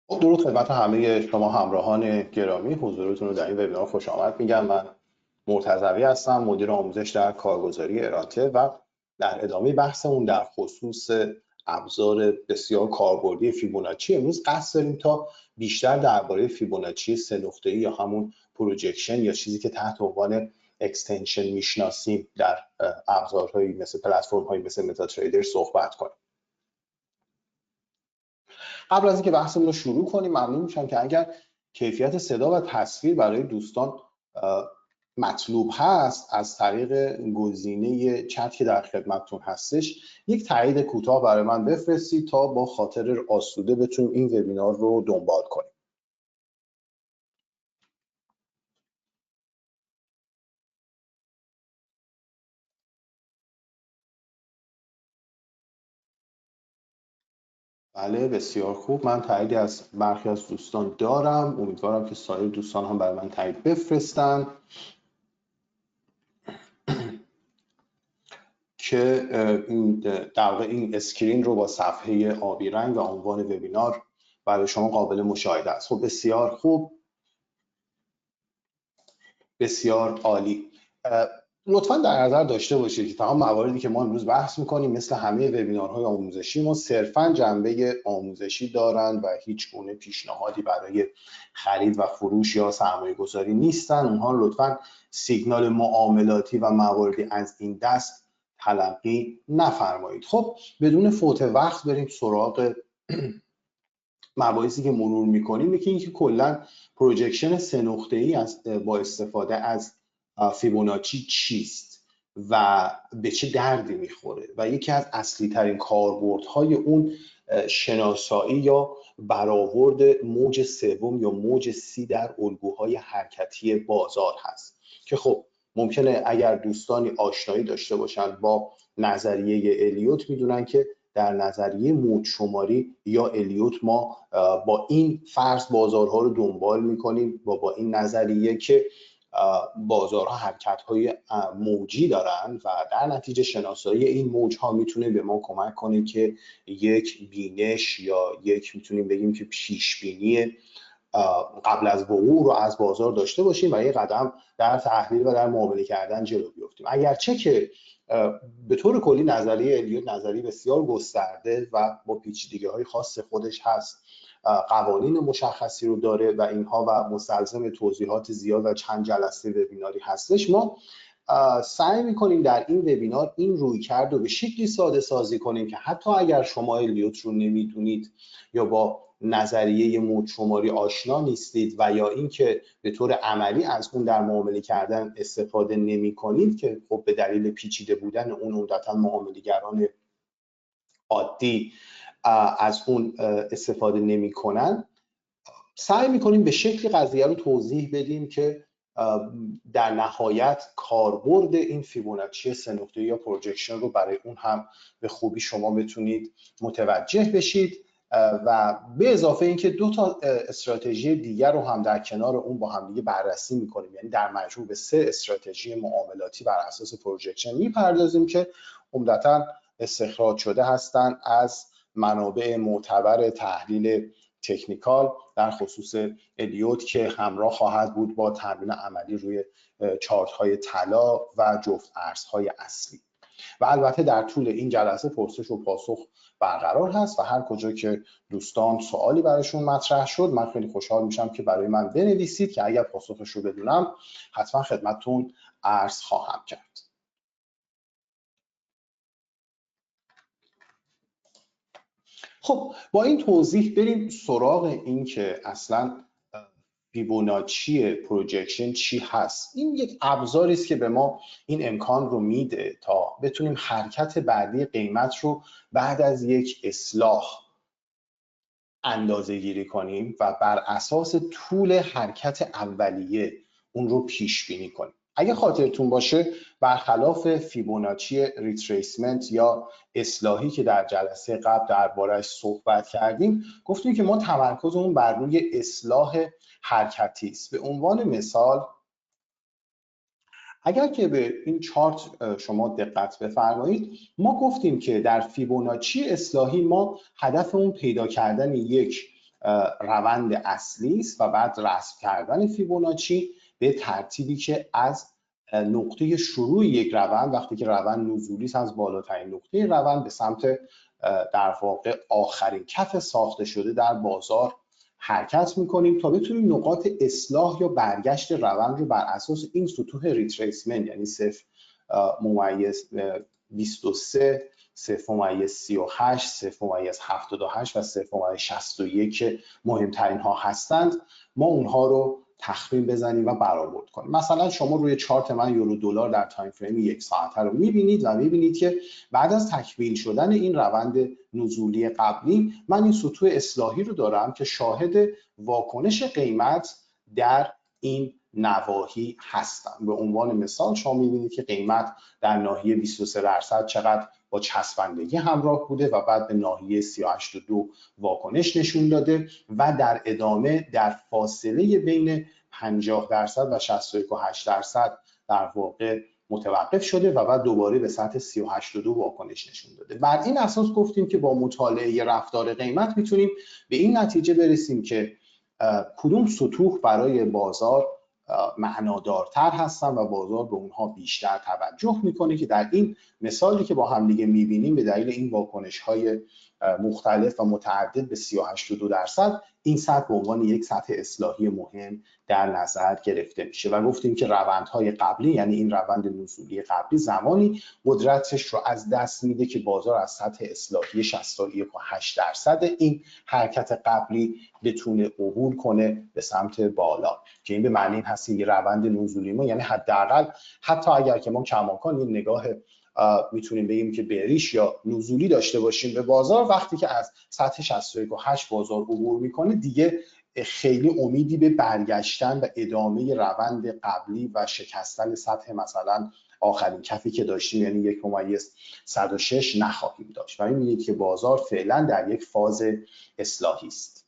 درود خدمت همه شما همراهان گرامی، حضورتون رو در این وبینار خوش آمد میگم. من مرتضوی هستم، مدیر آموزش در کارگزاری ارانته و در ادامه بحثمون در خصوص ابزار بسیار کاربردی فیبوناچی امروز قصد داریم تا بیشتر درباره فیبوناچی سه نقطه‌ای یا همون پروجکشن یا چیزی که تحت عنوان اکستنشن میشناسیم در ابزارهایی مثل پلتفرم‌هایی مثل متاتریدر صحبت کنیم. قبل از اینکه بحثمون رو شروع کنیم ممنون میشم که اگر کیفیت صدا و تصویر برای دوستان مطلوب هست از طریق گزینه چت که در خدمتتون هستش یک تایید کوتاه برای من بفرستید تا با خاطر آسوده بتونیم این وبینار رو دنبال کنیم. بله بسیار خوب، من تاییدی از برخی از دوستان دارم، امیدوارم که سایر دوستان هم برای من تایید بفرستن که این در واقع این اسکرین رو با صفحه آبی رنگ و عنوان وبینار برای شما قابل مشاهده است. خب بسیار خوب، بسیار عالی. لطفاً در نظر داشته باشید که تمام مواردی که ما امروز بحث می‌کنیم مثل همه وبینارهای آموزشی ما صرفاً جنبه آموزشی دارند و هیچ گونه پیشنهادی برای خرید و فروش یا سرمایه‌گذاری نیستن. اونها لطفاً سیگنال معاملاتی و مواردی از این دست تلقی نفرمایید. خب بدون فوت وقت بریم سراغ مباحثی که مرور می‌کنیم. یکی اینکه کلاً پروجکشن سه نقطه‌ای با استفاده از فیبوناچی چیست و به چه دردی میخوره و یکی از اصلی ترین کاربردهای اون شناسایی یا برآورد موج سوم یا موج سی در الگوهای حرکتی بازار هست که خب ممکنه اگر دوستانی آشنایی داشته باشن با نظریه الیوت میدونن که در نظریه موج شماری یا الیوت ما با این فرض بازارها رو دنبال میکنیم و با این نظریه که بازارها حرکت‌های موجی دارن و در نتیجه شناسایی این موج‌ها میتونه به ما کمک کنه که یک بینش یا یک میتونیم بگیم که پیشبینی قبل از وقوع رو از بازار داشته باشیم و یک قدم در تحلیل و در معامله کردن جلو بیفتیم. اگرچه که به طور کلی نظریه الیوت نظریه بسیار گسترده و با پیچیدگی‌های خاص خودش هست، قوانین مشخصی رو داره و اینها و مستلزم توضیحات زیاد و چند جلسه وبیناری هستش، ما سعی میکنیم در این وبینار این رویکرد رو به شکلی ساده سازی کنیم که حتی اگر شما الیوت رو نمیدونید یا با نظریه موج شماری آشنا نیستید و یا اینکه به طور عملی از اون در معامله کردن استفاده نمی کنید که خب به دلیل پیچیده بودن اون عمدتاً معامله‌گران عادی از اون استفاده نمی کنن، سعی میکنیم به شکلی قضیه رو توضیح بدیم که در نهایت کاربرد این فیبوناچی سه نقطه یا پروجکشن رو برای اون هم به خوبی شما بتونید متوجه بشید و به اضافه اینکه دو تا استراتژی دیگر رو هم در کنار اون با هم دیگه بررسی میکنیم، یعنی در مجموع به سه استراتژی معاملاتی بر اساس پروجکشن میپردازیم که عمدتاً استخراج شده هستند از منابع معتبر تحلیل تکنیکال در خصوص الیوت که همراه خواهد بود با تمرین عملی روی چارت های طلا و جفت ارزهای اصلی. و البته در طول این جلسه پرسش و پاسخ برقرار هست و هر کجا که دوستان سوالی براشون مطرح شد من خیلی خوشحال میشم که برای من بنویسید که اگر پاسخش رو بدونم حتما خدمتتون عرض خواهم کرد. خب با این توضیح بریم سراغ این که اصلا فیبوناچی پروجکشن چی هست. این یک ابزاری است که به ما این امکان رو میده تا بتونیم حرکت بعدی قیمت رو بعد از یک اصلاح اندازه گیری کنیم و بر اساس طول حرکت اولیه اون رو پیش بینی کنیم. اگه خاطرتون باشه برخلاف فیبوناچی ریتریسمنت یا اصلاحی که در جلسه قبل درباره‌اش صحبت کردیم، گفتیم که ما تمرکزمون بر روی اصلاح حرکتی است. به عنوان مثال اگر که به این چارت شما دقت بفرمایید ما گفتیم که در فیبوناچی اصلاحی ما هدفمون پیدا کردن یک روند اصلی است و بعد رسم کردن فیبوناچی به ترتیبی که از نقطه شروع یک روند، وقتی که روند نزولی است، از بالاترین نقطه روند به سمت در واقع آخرین کف ساخته شده در بازار حرکت میکنیم تا بتونیم نقاط اصلاح یا برگشت روند رو بر اساس این سطوح ریتریسمنت، یعنی 0.23 0.38 0.78 و 0.61 که مهمترین ها هستند، ما اونها رو تخمین بزنیم و برآورد کنیم. مثلا شما روی چارت من یورو دلار در تایم فریم یک ساعته رو میبینید و میبینید که بعد از تکمیل شدن این روند نزولی قبلی، من این سطوح اصلاحی رو دارم که شاهد واکنش قیمت در این نواحی هستم. به عنوان مثال شما میبینید که قیمت در ناحیه 23% چقدر با چسبندگی همراه بوده و بعد به ناحیه 38.2 واکنش نشون داده و در ادامه در فاصله بین 50% و 61.8% در واقع متوقف شده و بعد دوباره به سطح 38.2 واکنش نشون داده. بر این اساس گفتیم که با مطالعه رفتار قیمت میتونیم به این نتیجه برسیم که کدوم سطوح برای بازار معنادارتر هستن و بازار به اونها بیشتر توجه میکنه، که در این مثالی که با هم دیگه میبینیم به دلیل این واکنش های مختلف و متعدد به 38.2% این سطح به عنوان یک سطح اصلاحی مهم در نظر گرفته میشه و گفتیم که روندهای قبلی، یعنی این روند نزولی قبلی، زمانی قدرتش رو از دست میده که بازار از سطح اصلاحی 61.8% این حرکت قبلی بتونه عبور کنه به سمت بالا، که این به معنی هست یه روند نزولی ما، یعنی حداقل حتی اگر که ما کماکان این نگاه میتونیم بگیم که بریش یا نزولی داشته باشیم به بازار، وقتی که از سطح 61.8 بازار عبور میکنه دیگه خیلی امیدی به برگشتن و ادامه روند قبلی و شکستن سطح مثلا آخرین کفی که داشتیم، یعنی 1.106 نخواهیم داشت و می‌بینید که بازار فعلا در یک فاز اصلاحی است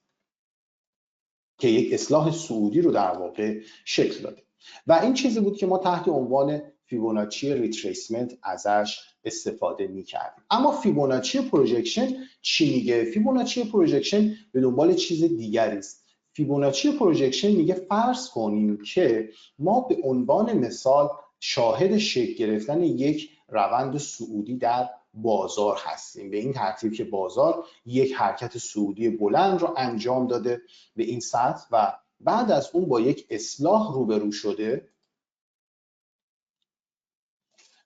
که یک اصلاح صعودی رو در واقع شکل داده و این چیزی بود که ما تحت عنوان فیبوناچی ریتریسمنت ازش استفاده می‌کردیم. اما فیبوناچی پروژکشن چی میگه؟ فیبوناچی پروژکشن به دنبال چیز دیگری است. فیبوناچی پروژکشن میگه فرض کنیم که ما به عنوان مثال شاهد شکل گرفتن یک روند صعودی در بازار هستیم، به این ترتیب که بازار یک حرکت صعودی بلند رو انجام داده به این سطح و بعد از اون با یک اصلاح روبرو شده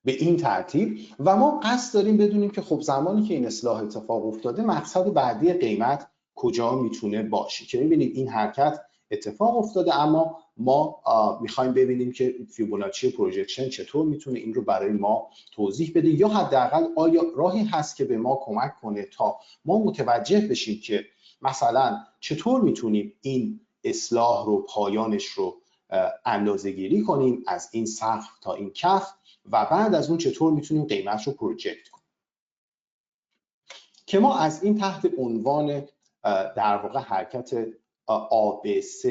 به این ترتیب و ما قصد داریم بدونیم که خب زمانی که این اصلاح اتفاق افتاده مقصد بعدی قیمت کجا میتونه باشه، که میبینید این حرکت اتفاق افتاده اما ما میخوایم ببینیم که فیبوناچی پروژکشن چطور میتونه این رو برای ما توضیح بده یا حداقل آیا راهی هست که به ما کمک کنه تا ما متوجه بشیم که مثلا چطور میتونیم این اصلاح رو، پایانش رو اندازه‌گیری کنیم از این سقف تا این کف و بعد از اون چطور میتونیم قیمت رو پروژکت کنیم، که ما از این تحت عنوان در واقع حرکت ABC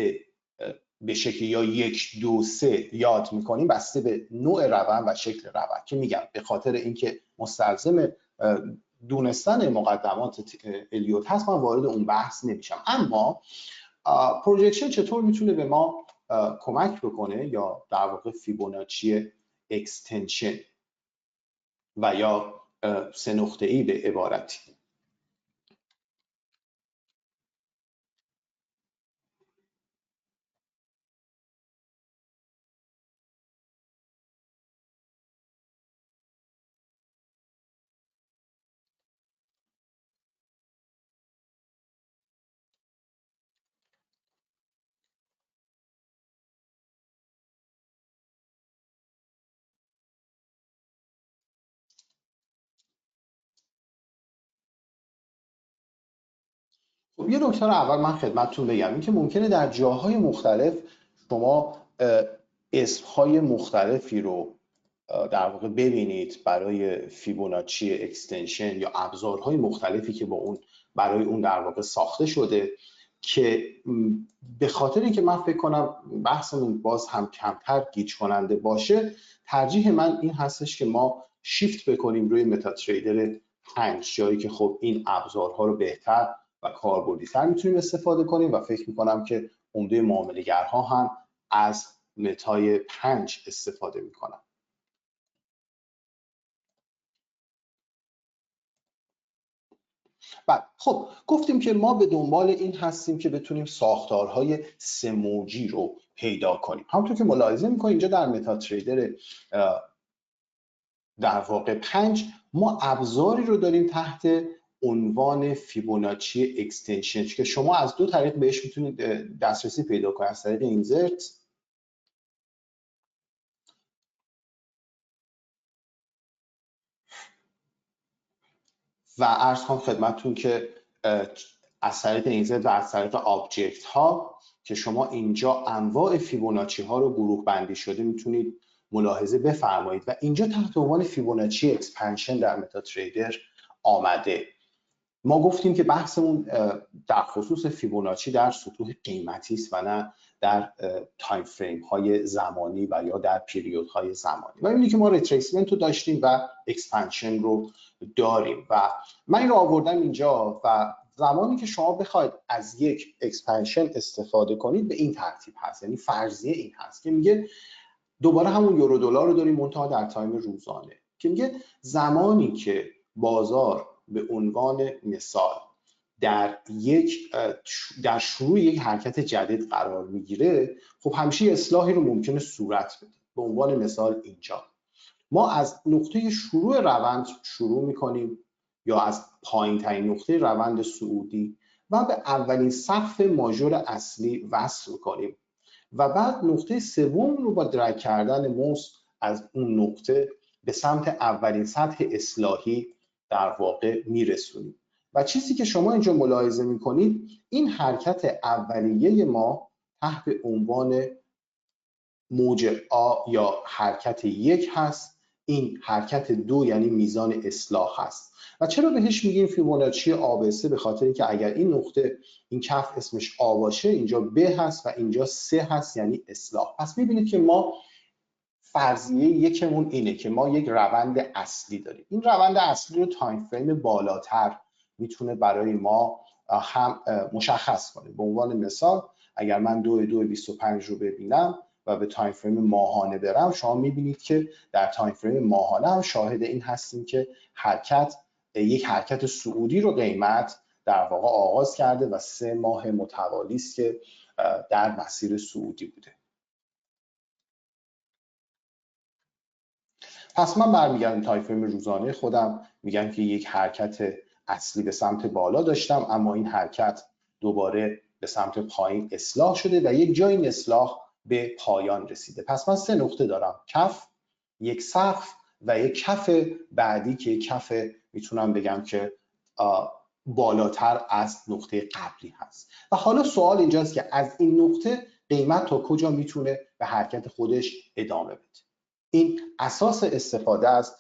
به شکل یا 1 2 3 یاد میکنیم بسته به نوع روند و شکل روند، که میگم به خاطر اینکه مستلزم دونستن مقدمات الیوت هست من وارد اون بحث نمیشم. اما پروژکشن چطور میتونه به ما کمک بکنه یا در واقع فیبوناچی اکستنشن و یا 3 نقطه‌ای به عبارتی. خب یه نکته رو اول من خدمتتون بگم، این که ممکنه در جاهای مختلف شما اسمهای مختلفی رو در واقع ببینید برای فیبوناچی اکستنشن یا ابزارهای مختلفی که با اون برای اون در واقع ساخته شده، که به خاطر اینکه من فکر کنم بحثمون باز هم کمتر گیج کننده باشه، ترجیح من این هستش که ما شیفت بکنیم روی متا تریدر 5، جایی که خب این ابزارها رو بهتر و کاربردی‌تر میتونیم استفاده کنیم و فکر میکنم که عمده معامله‌گرها هم از متای 5 استفاده میکنن. بعد خب گفتیم که ما به دنبال این هستیم که بتونیم ساختارهای سه‌موجی رو پیدا کنیم. همونطور که ملاحظه میکنید اینجا در متا تریدر در واقع 5 ما ابزاری رو داریم تحت عنوان فیبوناچی اکستنشن که شما از دو طریق بهش میتونید دسترسی پیدا کنید، از طریق اینزرت و عرض کنم خدمتتون که از طریق اینزرت و از طریق آبجکت ها که شما اینجا انواع فیبوناچی ها رو گروه بندی شده میتونید ملاحظه بفرمایید و اینجا تحت عنوان فیبوناچی اکسپنشن در متا تریدر آمده. ما گفتیم که بحثمون در خصوص فیبوناچی در سطوح قیمتی است و نه در تایم فریم های زمانی و یا در پیریود های زمانی. و می‌بینید که ما ریتریسمنت رو داشتیم و اکسپنشن رو داریم و من این رو آوردم اینجا و زمانی که شما بخواید از یک اکسپنشن استفاده کنید به این ترتیب هست، یعنی فرضیه این هست که میگه دوباره همون یورو دلار رو داریم منتها در تایم روزانه که میگه زمانی که بازار به عنوان مثال در شروع یک حرکت جدید قرار میگیره، خب همیشه اصلاحی رو ممکنه صورت بده. به عنوان مثال اینجا ما از نقطه شروع روند شروع میکنیم یا از پایین ترین نقطه روند صعودی و به اولین سقف ماژور اصلی وصل کنیم و بعد نقطه سوم رو با درگ کردن موس از اون نقطه به سمت اولین سطح اصلاحی در واقع میرسونیم. و چیزی که شما اینجا ملاحظه میکنید این حرکت اولیه ما تحت عنوان موج آ یا حرکت 1 هست، این حرکت 2 یعنی میزان اصلاح هست. و چرا بهش میگیم فیبوناچی آبسه؟ به خاطر اینکه اگر این نقطه این کف اسمش آ باشه اینجا ب هست و اینجا 3 هست یعنی اصلاح. پس میبینید که ما فرضیه یکمون اینه که ما یک روند اصلی داریم. این روند اصلی رو تایم فریم بالاتر میتونه برای ما هم مشخص کنه. به عنوان مثال اگر من 2/2/25 رو ببینم و به تایم فریم ماهانه برم، شما میبینید که در تایم فریم ماهانه هم شاهد این هستیم که یک حرکت صعودی رو قیمت در واقع آغاز کرده و 3 ماه متوالی است که در مسیر صعودی بوده. پس من برمیگردم تایم فریم روزانه خودم، میگم که یک حرکت اصلی به سمت بالا داشتم اما این حرکت دوباره به سمت پایین اصلاح شده و یک جای این اصلاح به پایان رسیده. پس من 3 نقطه دارم، کف، یک سقف و یک کف بعدی که کف میتونم بگم که بالاتر از نقطه قبلی هست. و حالا سوال اینجاست که از این نقطه قیمت تا کجا میتونه به حرکت خودش ادامه بده. این اساس استفاده از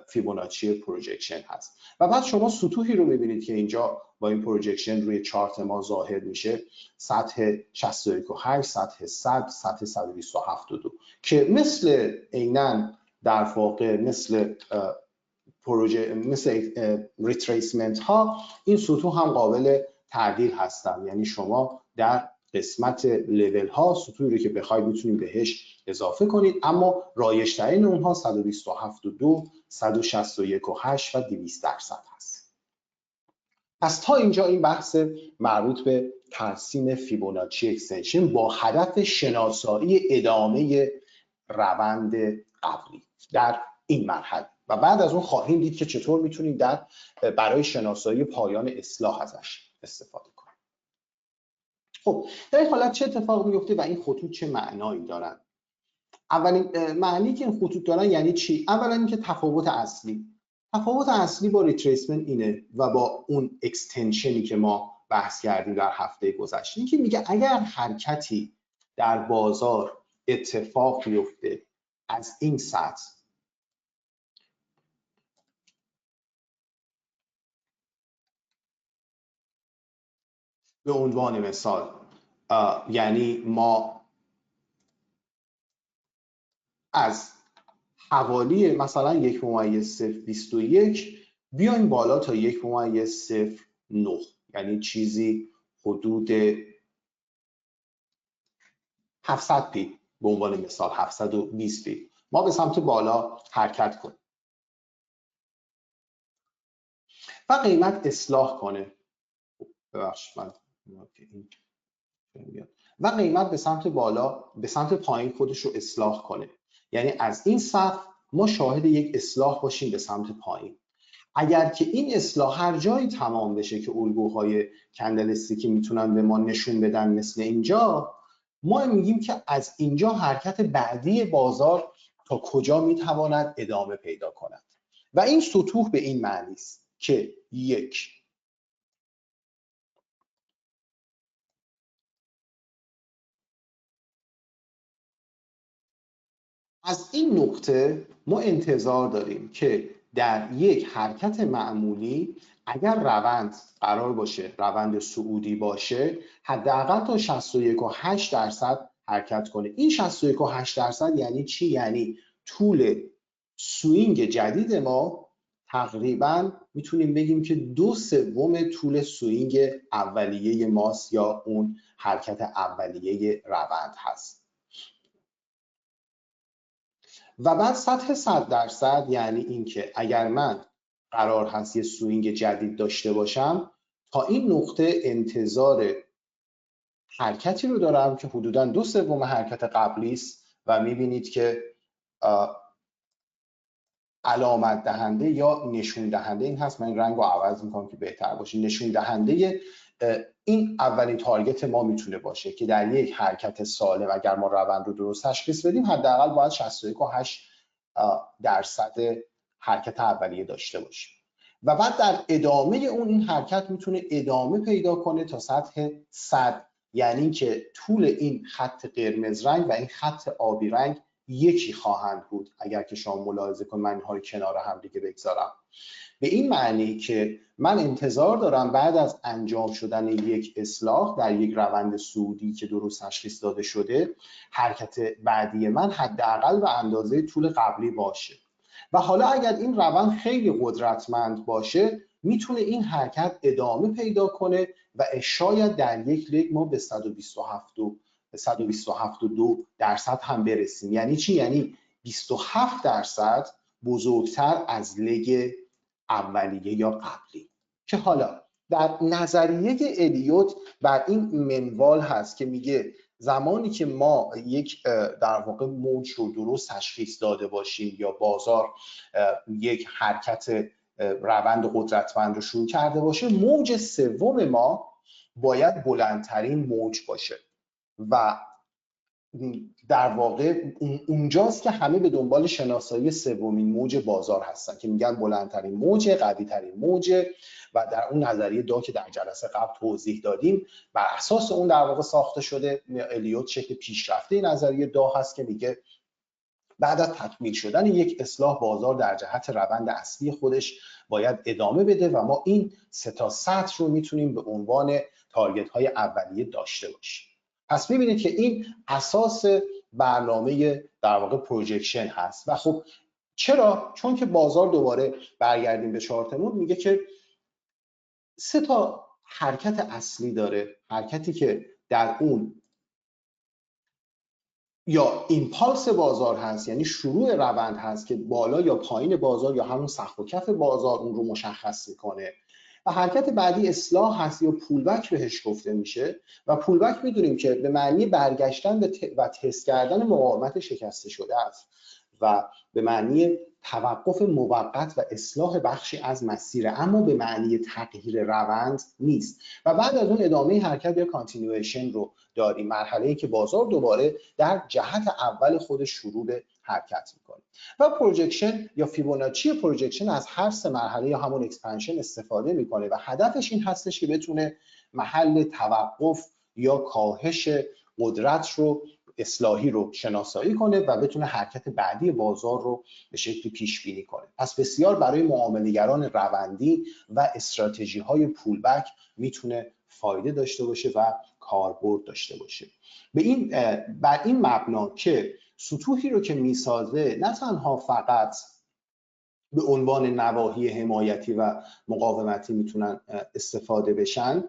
فیبوناچی پروجکشن هست. و بعد شما سطوحی رو میبینید که اینجا با این پروجکشن روی چارت ما ظاهر میشه، سطح 61.8، سطح 100، سطح 127.2 که مثل عیناً در واقع مثل ریتریسمنت ها این سطوح هم قابل تعدیل هستن. یعنی شما در قسمت لیول ها سطوحی رو که بخواید میتونید بهش اضافه کنید، اما رایج ترین اونها 127.2، 161.8 و 200% هست. پس تا اینجا این بحث مربوط به ترسیم فیبوناچی اکستنشن با هدف شناسایی ادامه روند قبلی در این مرحله و بعد از اون خواهیم دید که چطور میتونید برای شناسایی پایان اصلاح ازش استفاده کنید. خب در این حالت چه اتفاق میفته و این خطوط چه معنایی دارن؟ اولین معنی که این خطوط دارن یعنی چی؟ اولا اینکه تفاوت اصلی با ریتریسمنت اینه و با اون اکستنشنی که ما بحث کردیم در هفته گذشته، این که میگه اگر حرکتی در بازار اتفاق بیفته از این سطح به عنوان مثال یعنی ما از حوالی مثلا 1.021 بیایم بالا تا 1.09 یعنی چیزی حدود 700 پی به عنوان مثال 720 پی ما به سمت بالا حرکت کنیم و قیمت اصلاح کنه. و قیمت به سمت بالا به سمت پایین خودش رو اصلاح کنه، یعنی از این سقف ما شاهد یک اصلاح باشیم به سمت پایین. اگر که این اصلاح هر جایی تمام بشه که الگوهای کندلستیکی میتونن به ما نشون بدن مثل اینجا، ما میگیم که از اینجا حرکت بعدی بازار تا کجا میتواند ادامه پیدا کند و این سطوح به این معنی است که یک، از این نقطه ما انتظار داریم که در یک حرکت معمولی اگر روند قرار باشه روند صعودی باشه حداقل تا 61.8% حرکت کنه. این 61.8% یعنی چی؟ یعنی طول سوینگ جدید ما تقریبا میتونیم بگیم که 2/3 طول سوینگ اولیه ماست یا اون حرکت اولیه روند هست. و بعد سطح 100% یعنی اینکه اگر من قرار هست یه سوینگ جدید داشته باشم تا این نقطه انتظار حرکتی رو دارم که حدوداً 2/3 حرکت قبلی است و میبینید که علامت دهنده یا نشون دهنده این هست. من این رنگ رو عوض میکنم که بهتر باشه. نشون دهنده این اولین تارگت ما میتونه باشه که در یک حرکت سالم اگر ما روند رو درست تشخیص بدیم حداقل باید 61.8% حرکت اولیه داشته باشیم و بعد در ادامه این حرکت میتونه ادامه پیدا کنه تا سطح 100، یعنی که طول این خط قرمز رنگ و این خط آبی رنگ یکی خواهند بود. اگر که شما ملاحظه کنید من اینها رو کنار هم دیگه بگذارم، به این معنی که من انتظار دارم بعد از انجام شدن یک اصلاح در یک روند صعودی که درست تشخیص داده شده حرکت بعدی من حداقل به اندازه طول قبلی باشه و حالا اگر این روند خیلی قدرتمند باشه میتونه این حرکت ادامه پیدا کنه و شاید در یک لگ ما به 127.2% هم برسیم. یعنی چی؟ یعنی 27% بزرگتر از لگ اولیه یا قبلی. که حالا در نظریه الیوت بر این منوال هست که میگه زمانی که ما یک در واقع موج رو درست تشخیص داده باشیم یا بازار یک حرکت روند قدرتمند رو شروع کرده باشه موج سوم ما باید بلندترین موج باشه و در واقع اونجاست که همه به دنبال شناسایی سومین موج بازار هستن که میگن بلندترین موج، قوی ترین موج و در اون نظریه دا که در جلسه قبل توضیح دادیم بر اساس اون در واقع ساخته شده. الیوت شکل پیشرفته نظریه دا هست که میگه بعد از تکمیل شدن یک اصلاح بازار در جهت روند اصلی خودش باید ادامه بده و ما این سه تا سطح رو میتونیم به عنوان تارگت های اولیه داشته باشیم. پس میبینید که این اساس برنامه در واقع پروژکشن هست و خب چرا؟ چون که بازار دوباره برگردیم به چارتمون میگه که سه تا حرکت اصلی داره، حرکتی که در اون یا ایمپالس بازار هست یعنی شروع روند هست که بالا یا پایین بازار یا همون سقف و کف بازار اون رو مشخص میکنه و حرکت بعدی اصلاح هست یا پولبک بهش گفته میشه و پولبک میدونیم که به معنی برگشتن و تست کردن مقاومت شکسته شده است و به معنی توقف موقت و اصلاح بخشی از مسیر، اما به معنی تغییر روند نیست. و بعد از اون ادامه حرکت یا کانتینیویشن رو داریم، مرحله‌ای که بازار دوباره در جهت اول خودش شروع به حرکت میکنه. و پروجکشن یا فیبوناچی پروجکشن از هر سه مرحله یا همون اکسپنشن استفاده میکنه و هدفش این هستش که بتونه محل توقف یا کاهش قدرت رو اصلاحی رو شناسایی کنه و بتونه حرکت بعدی بازار رو به شکلی پیش بینی کنه. پس بسیار برای معامله‌گران روندی و استراتژی های پولبک میتونه فایده داشته باشه و کاربرد داشته باشه. بر این مبنا که سطوحی رو که میسازه نه تنها فقط به عنوان نواحی حمایتی و مقاومتی میتونن استفاده بشن،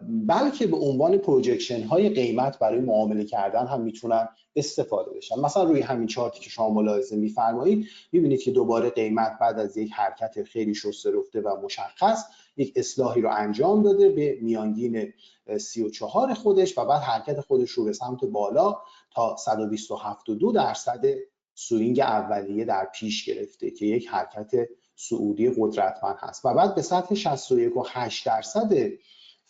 بلکه به عنوان پروجکشن های قیمت برای معامله کردن هم میتونن استفاده بشن. مثلا روی همین چارتی که شما ملاحظه میفرمایید میبینید که دوباره قیمت بعد از یک حرکت خیلی شسته رفته و مشخص یک اصلاحی رو انجام داده به میانگین 34 خودش و بعد حرکت خودش رو به سمت بالا تا 127.2% سوینگ اولیه در پیش گرفته که یک حرکت صعودی قدرتمند هست و بعد به سطح 61.8%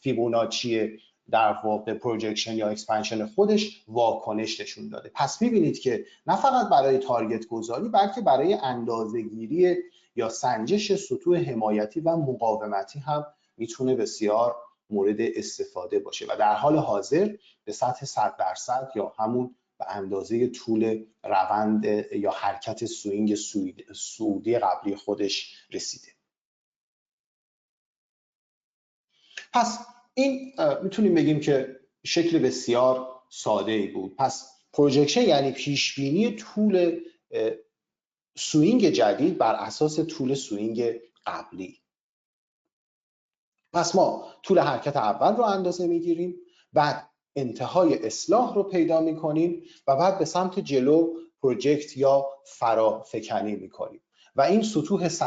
فیبوناچی در واقع پروجکشن یا اکسپنشن خودش واکنش نشون داده. پس میبینید که نه فقط برای تارگت گذاری بلکه برای اندازه‌گیری یا سنجش سطوح حمایتی و مقاومتی هم میتونه بسیار مورد استفاده باشه و در حال حاضر به سطح 100% یا همون به اندازه طول روند یا حرکت سوینگ صعودی قبلی خودش رسیده. پس این میتونیم بگیم که شکل بسیار ساده ای بود. پس پروجکشن یعنی پیش بینی طول سوینگ جدید بر اساس طول سوینگ قبلی. پس ما طول حرکت اول رو اندازه میگیریم، بعد انتهای اصلاح رو پیدا میکنیم و بعد به سمت جلو پروجکت یا فرافکنی میکنیم و این سطوح 100%، 127.2،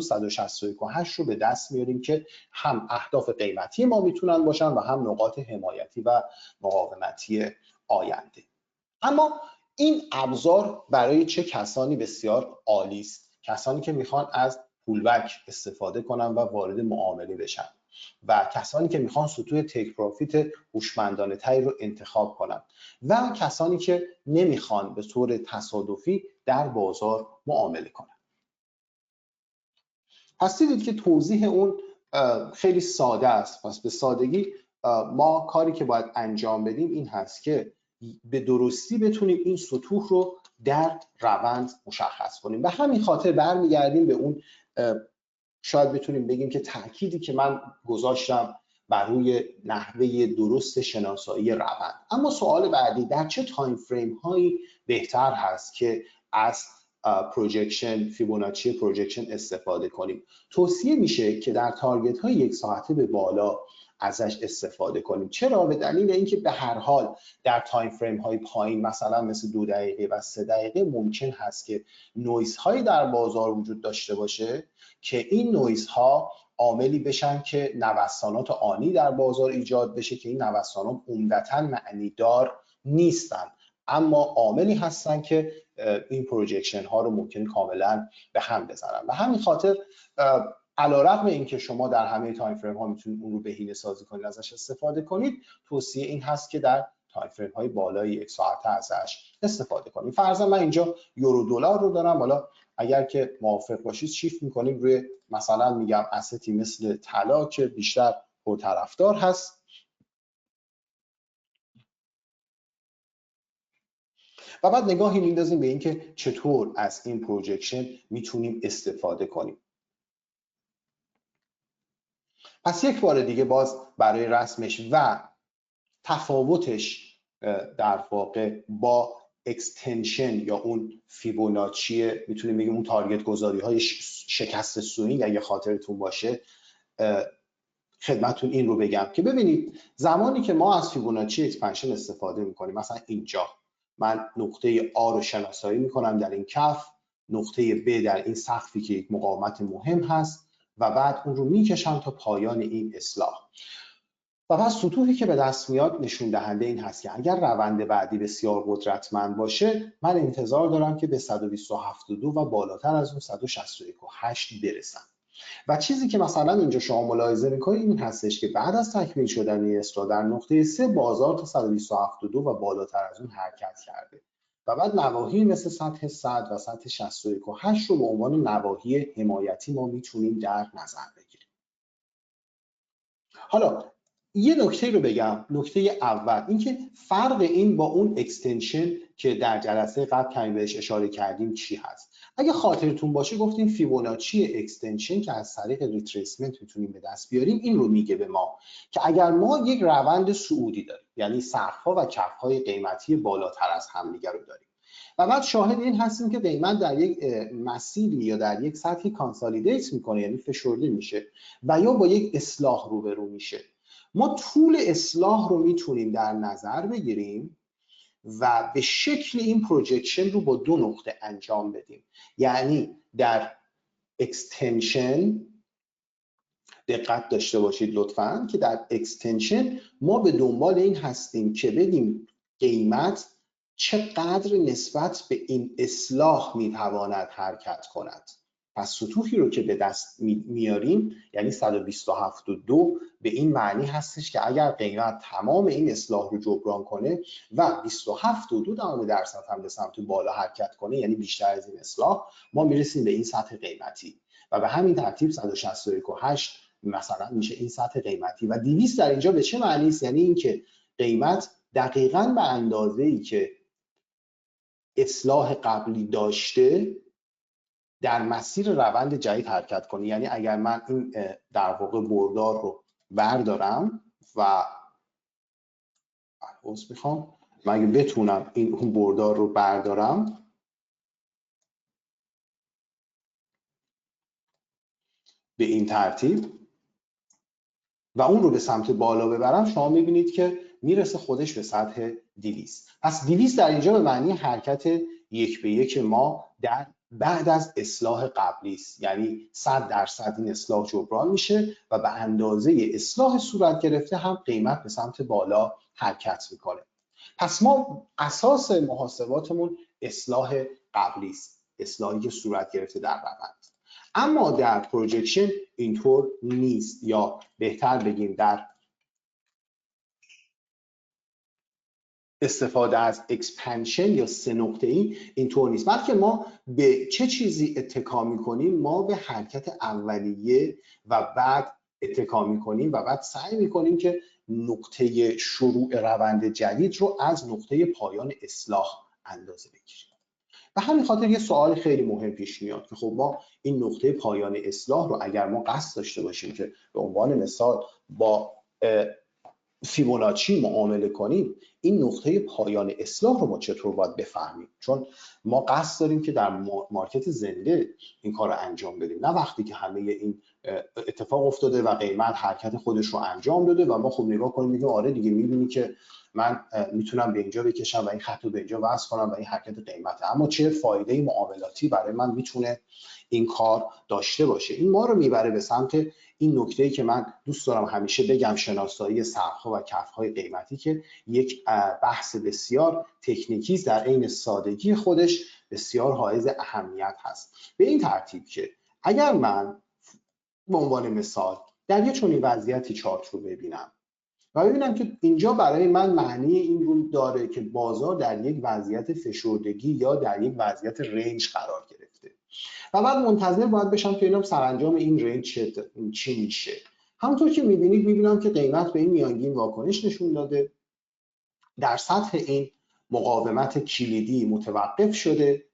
161.8 رو به دست میاریم که هم اهداف قیمتی ما میتونن باشن و هم نقاط حمایتی و مقاومتی آینده. اما این ابزار برای چه کسانی بسیار عالی است؟ کسانی که میخوان از پولبک استفاده کنن و وارد معامله بشن و کسانی که میخوان سطوح تیک پروفیت هوشمندانه تری رو انتخاب کنن و کسانی که نمیخوان به طور تصادفی در بازار معامله کنن. پس دیدید که توضیح اون خیلی ساده است. پس به سادگی ما کاری که باید انجام بدیم این هست که به درستی بتونیم این سطوح رو در روند مشخص کنیم. به همین خاطر برمیگردیم به اون شاید بتونیم بگیم که تأکیدی که من گذاشتم بر روی نحوه درست شناسایی روند. اما سوال بعدی، در چه تایم فریم هایی بهتر هست که از پروجکشن، فیبوناچی پروجکشن استفاده کنیم؟ توصیه میشه که در تارگت های 1 ساعته به بالا ازش استفاده کنیم. چرا؟ به دلیل اینکه به هر حال در تایم فریم های پایین مثلا مثل 2 دقیقه و 3 دقیقه ممکن هست که نویز هایی در بازار وجود داشته باشه که این نویز ها عاملی بشن که نوسانات آنی در بازار ایجاد بشه که این نوسانات عمدتاً معنیدار نیستن، اما عاملی هستن که این پروجکشن ها رو ممکن کاملا به هم بزنن. به همین خاطر علیرغم اینکه شما در همه تایم فریم ها میتونید اون رو بهینه سازی کنید، ازش استفاده کنید، توصیه این هست که در تایم فریم های بالای 1 ساعته ازش استفاده کنید. فرضاً من اینجا یورو دلار رو دارم، حالا اگر که موافق باشید شیفت میکنیم روی مثلا میگم استی مثل طلا که بیشتر پرطرفدار هست و بعد نگاهی میندازیم به اینکه چطور از این پروجکشن میتونیم استفاده کنیم. پس یک بار دیگه باز برای رسمش و تفاوتش در واقع با اکستنشن یا اون فیبوناچی، میتونیم بگیم اون تارگت گذاری های شکست سوینگ اگه خاطرتون باشه، خدمتتون این رو بگم که ببینید زمانی که ما از فیبوناچی اکسپنشن استفاده میکنیم، مثلا اینجا من نقطه آ رو شناسایی میکنم در این کف، نقطه ب در این سقفی که یک مقاومت مهم هست و بعد اون رو میکشم تا پایان این اصلاح و بعد سطوحی که به دست میاد نشون دهنده این هست که اگر روند بعدی بسیار قدرتمند باشه من انتظار دارم که به 127.2 و بالاتر از اون 161.8 برسم. و چیزی که مثلا اینجا شما ملاحظه میکنید این هستش که بعد از تکمیل شدن این اصلاح در نقطه 3 بازار تا 127.2 و بالاتر از اون حرکت کرده و بعد نواحی مثل سطح 100 و سطح 61.8 رو به عنوان نواحی حمایتی ما میتونیم در نظر بگیریم. حالا یه نکته رو بگم. نکته اول اینکه فرق این با اون اکستنشن که در جلسه قبل کمی بهش اشاره کردیم چی هست. اگه خاطرتون باشه گفتیم فیبوناچی اکستنشن که از طریق ریتریسمنت میتونیم به دست بیاریم این رو میگه به ما که اگر ما یک روند صعودی داریم، یعنی سقف‌ها و کف‌های قیمتی بالاتر از همدیگه رو داریم و بعد شاهد این هستیم که قیمت در یک مسیری یا در یک سطحی کانسالیدیت میکنه، یعنی فشرده میشه و یا با یک اصلاح روبرو میشه. ما طول اصلاح رو میتونیم در نظر بگیریم و به شکل این پروجکشن رو با دو نقطه انجام بدیم. یعنی در اکستنشن دقت داشته باشید لطفاً که در اکستنشن ما به دنبال این هستیم که بگیم قیمت چقدر نسبت به این اصلاح میتواند حرکت کند. پس سطوحی رو که به دست میاریم یعنی 127.2 به این معنی هستش که اگر قیمت تمام این اصلاح رو جبران کنه و 27.2% هم به سمت بالا حرکت کنه، یعنی بیشتر از این اصلاح، ما میرسیم به این سطح قیمتی و به همین ترتیب 161.8 مثلا میشه این سطح قیمتی. و 200 در اینجا به چه معنی است؟ یعنی اینکه قیمت دقیقاً به اندازه‌ای که اصلاح قبلی داشته در مسیر روند جدید حرکت کنه. یعنی اگر من این در واقع بردار رو بردارم و میخوام من اگه بتونم این بردار رو بردارم به این ترتیب و اون رو به سمت بالا ببرم، شما میبینید که میرسه خودش به سطح 200. پس 200 در اینجا به معنی حرکت یک به یک ما در بعد از اصلاح قبلی است. یعنی 100% این اصلاح جبران میشه و به اندازه اصلاح صورت گرفته هم قیمت به سمت بالا حرکت میکنه. پس ما اساس محاسباتمون اصلاح قبلی است، اصلاحی که صورت گرفته در روند. اما در پروجکشن اینطور نیست، یا بهتر بگیم در استفاده از اکسپنشن یا سه نقطه‌ای اینطور نیست، بلکه ما به چه چیزی اتکا می‌کنیم؟ ما به حرکت اولیه و بعد اتکا می‌کنیم و بعد سعی می‌کنیم که نقطه شروع روند جدید رو از نقطه پایان اصلاح اندازه بگیریم. به همین خاطر یه سوال خیلی مهم پیش میاد که خب ما این نقطه پایان اصلاح رو اگر ما قصد داشته باشیم که به عنوان مثال با فیبوناچی معامله کنیم، این نقطه پایان اصلاح رو ما چطور باید بفهمیم؟ چون ما قصد داریم که در مارکت زنده این کار رو انجام بدیم، نه وقتی که همه این اتفاق افتاده و قیمت حرکت خودش رو انجام داده و ما خب نگاه کنیم میگیم آره دیگه، میبینی که من میتونم به اینجا بکشم و این خط رو به اینجا وصل کنم و این حرکت قیمته، اما چه فایده معاملاتی برای من میتونه این کار داشته باشه؟ این ما رو میبره به سمت این نکته‌ای که من دوست دارم همیشه بگم، شناسایی سقف‌ها و کف‌های قیمتی، که یک بحث بسیار تکنیکی است، در عین سادگی خودش بسیار حائز اهمیت هست. به این ترتیب که اگر من به عنوان مثال در یک چنین وضعیتی چارت رو ببینم و ببینم که اینجا برای من معنی این رو داره که بازار در یک وضعیت فشردگی یا در یک وضعیت رنج قرار گرفته و بعد منتظر باید بشم که اینم سرانجام این رنج چی میشه. همونطور که میبینم که قیمت به این میانگین واکنش نشون داده، در سطح این مقاومت کلیدی متوقف شده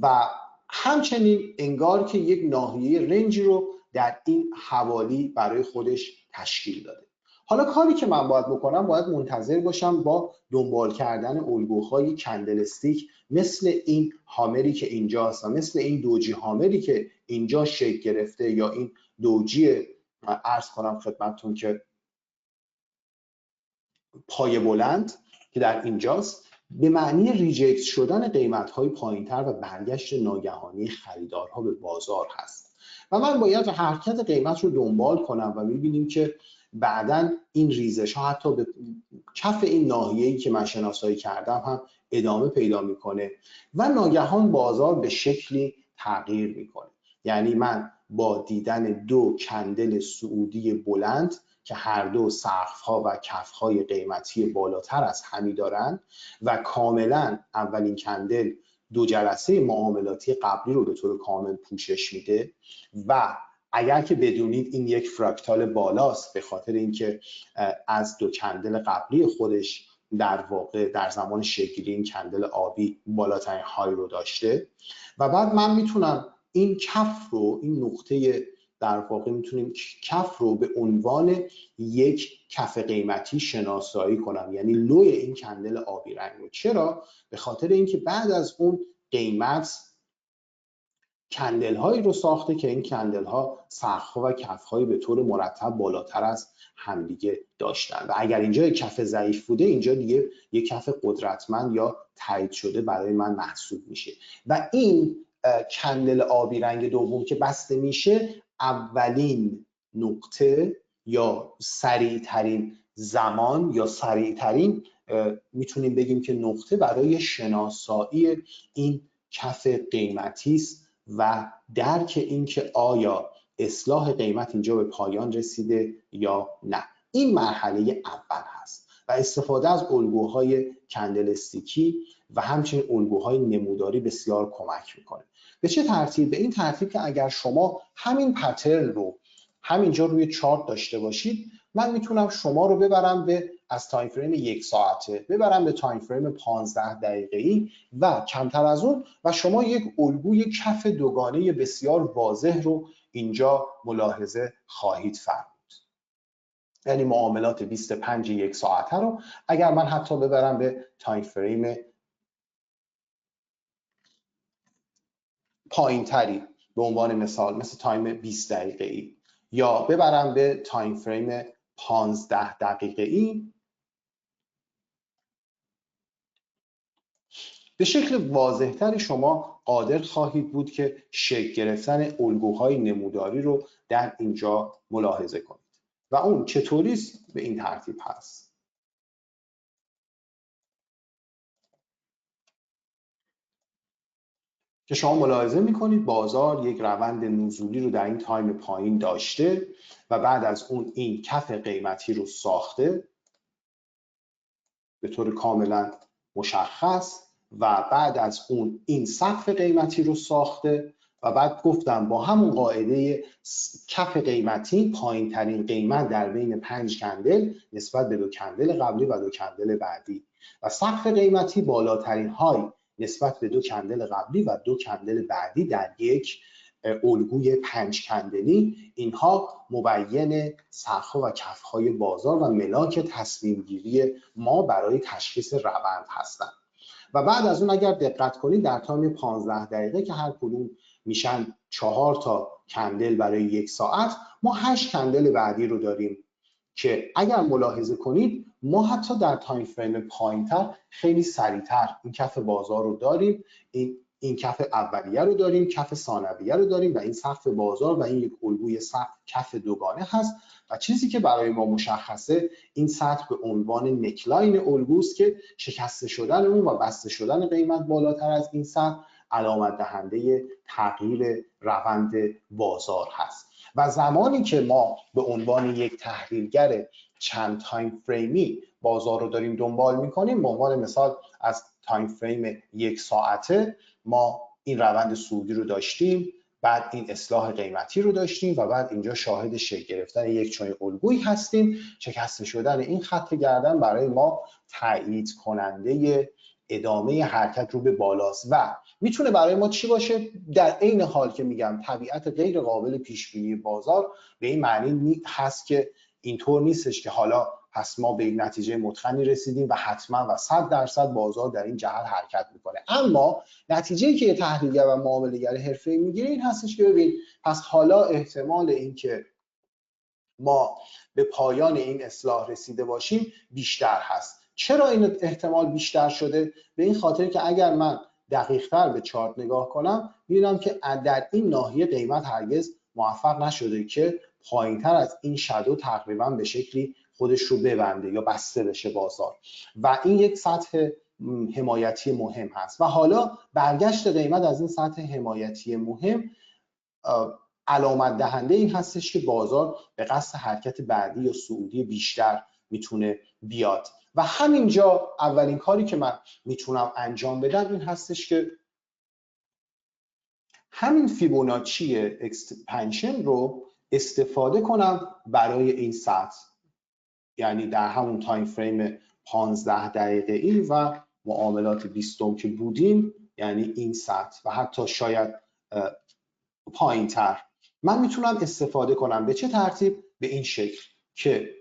و همچنین انگار که یک ناحیه رنجی رو در این حوالی برای خودش تشکیل داده. حالا کاری که من باید بکنم، باید منتظر باشم با دنبال کردن الگوهای کندلستیک مثل این هامری که اینجاست و مثل این دوجی هامری که اینجا شکل گرفته، یا این دوجی عرض کنم خدمتتون که پای بلند که در اینجاست، به معنی ریجکت شدن قیمت‌های پایین‌تر و برگشت ناگهانی خریدارها به بازار هست و من باید حرکت قیمت رو دنبال کنم و می‌بینیم که بعداً این ریزش ها حتی به کف این ناحیه‌ای که من شناسایی کردم هم ادامه پیدا میکنه و ناگهان بازار به شکلی تغییر میکنه. یعنی من با دیدن دو کندل صعودی بلند که هر دو سقف‌ها و کف‌های قیمتی بالاتر از همی دارند و کاملا اولین کندل دو جلسه معاملاتی قبلی رو به طور کامل پوشش میده و اگر که بدونید این یک فراکتال بالاست، به خاطر اینکه از دو کندل قبلی خودش در واقع در زمان شکلی این کندل آبی بالاترین های رو داشته و بعد من میتونم این کف رو، این نقطه در واقع میتونیم کف رو به عنوان یک کف قیمتی شناسایی کنم، یعنی لوی این کندل آبی رنگ رو. چرا؟ به خاطر اینکه بعد از اون قیمت کندل هایی رو ساخته که این کندل ها سقف و کف هایی به طور مرتب بالاتر از همدیگه داشتن و اگر اینجا یک کف ضعیف بوده، اینجا دیگه یک کف قدرتمند یا تایید شده برای من محسوب میشه. و این کندل آبی رنگ دوم که بسته میشه، اولین نقطه یا سریع ترین زمان یا سریع ترین میتونیم بگیم که نقطه برای شناسایی این کف قیمتی است و درک این که آیا اصلاح قیمت اینجا به پایان رسیده یا نه. این مرحله اول هست و استفاده از الگوهای کندل استیکی و همچنین الگوهای نموداری بسیار کمک میکنه. به چه ترتیب؟ به این ترتیب که اگر شما همین پترن رو همینجا روی چارت داشته باشید، من میتونم شما رو ببرم به از تایم فریم 1 ساعته ببرم به تایم فریم 15 دقیقه‌ای و کمتر از اون و شما یک الگوی کف دوگانه بسیار واضح رو اینجا ملاحظه خواهید فرمود. یعنی معاملات 25 1 ساعته رو اگر من حتی ببرم به تایم فریم پایینتری به عنوان مثال مثل تایم 20 دقیقه‌ای یا ببرم به تایم فریم 15 دقیقه‌ای، به شکل واضح‌تری شما قادر خواهید بود که شکل گرفتن الگوهای نموداری رو در اینجا ملاحظه کنید. و اون چطوری است؟ به این ترتیب هست که شما ملاحظه می‌کنید بازار یک روند نزولی رو در این تایم پایین داشته و بعد از اون این کف قیمتی رو ساخته به طور کاملا مشخص و بعد از اون این سقف قیمتی رو ساخته و بعد گفتم با همون قاعده کف قیمتی پایین ترین قیمت در بین 5 کندل نسبت به 2 کندل قبلی و 2 کندل بعدی و سقف قیمتی بالاترین های نسبت به 2 کندل قبلی و 2 کندل بعدی در یک الگوی 5 کندلی. اینها مبین سقف و کفهای بازار و ملاک تصمیم گیری ما برای تشخیص روند هستند. و بعد از اون اگر دقت کنید در تایم 15 دقیقه که هر کدوم میشن 4 تا کندل برای 1 ساعت، ما 8 کندل بعدی رو داریم که اگر ملاحظه کنید ما حتی در تایم فریم پایینتر خیلی سریعتر این کف بازار رو داریم، این کف اولیه رو داریم، کف ثانویه رو داریم و این سقف بازار و این یک الگوی کف دوگانه هست و چیزی که برای ما مشخصه این سطح به عنوان نکلاین الگوست که شکسته شدن اون و بسته شدن قیمت بالاتر از این سطح علامت دهنده تغییر روند بازار هست. و زمانی که ما به عنوان یک تحلیلگر چند تایم فریمی بازار رو داریم دنبال میکنیم، به عنوان مثال از تایم فریم 1 ساعته ما این روند صعودی رو داشتیم، بعد این اصلاح قیمتی رو داشتیم و بعد اینجا شاهد شکل گرفتن یک چنین الگویی هستیم. شکسته شدن این خط گردن برای ما تایید کننده ادامه حرکت رو به بالاست و میتونه برای ما چی باشه؟ در عین حال که میگم طبیعت غیر قابل پیش بینی بازار به این معنی هست که اینطور نیستش که حالا پس ما به این نتیجه متقنی رسیدیم و حتما و 100% بازار در این جهت حرکت میکنه. اما نتیجه‌ای که یه تحلیلگر و معامله‌گر حرفه‌ای میگیره این هستش که ببین پس حالا احتمال اینکه ما به پایان این اصلاح رسیده باشیم بیشتر هست. چرا این احتمال بیشتر شده؟ به این خاطر که اگر من دقیق‌تر به چارت نگاه کنم می‌بینم که در این ناحیه قیمت هرگز موفق نشده که پایینتر از این شادو تقریبا به شکلی خودش رو ببنده یا بسته بشه بازار و این یک سطح حمایتی مهم هست و حالا برگشت قیمت از این سطح حمایتی مهم علامت دهنده این هستش که بازار به قصد حرکت بعدی یا صعودی بیشتر میتونه بیاد و همینجا اولین کاری که من میتونم انجام بدم این هستش که همین فیبوناچی اکسپنشن رو استفاده کنم برای این سطح، یعنی در همون تایم فریم 15 دقیقه‌ای و معاملات 20 که بودیم، یعنی این سطح و حتی شاید پایینتر من میتونم استفاده کنم. به چه ترتیب؟ به این شکل که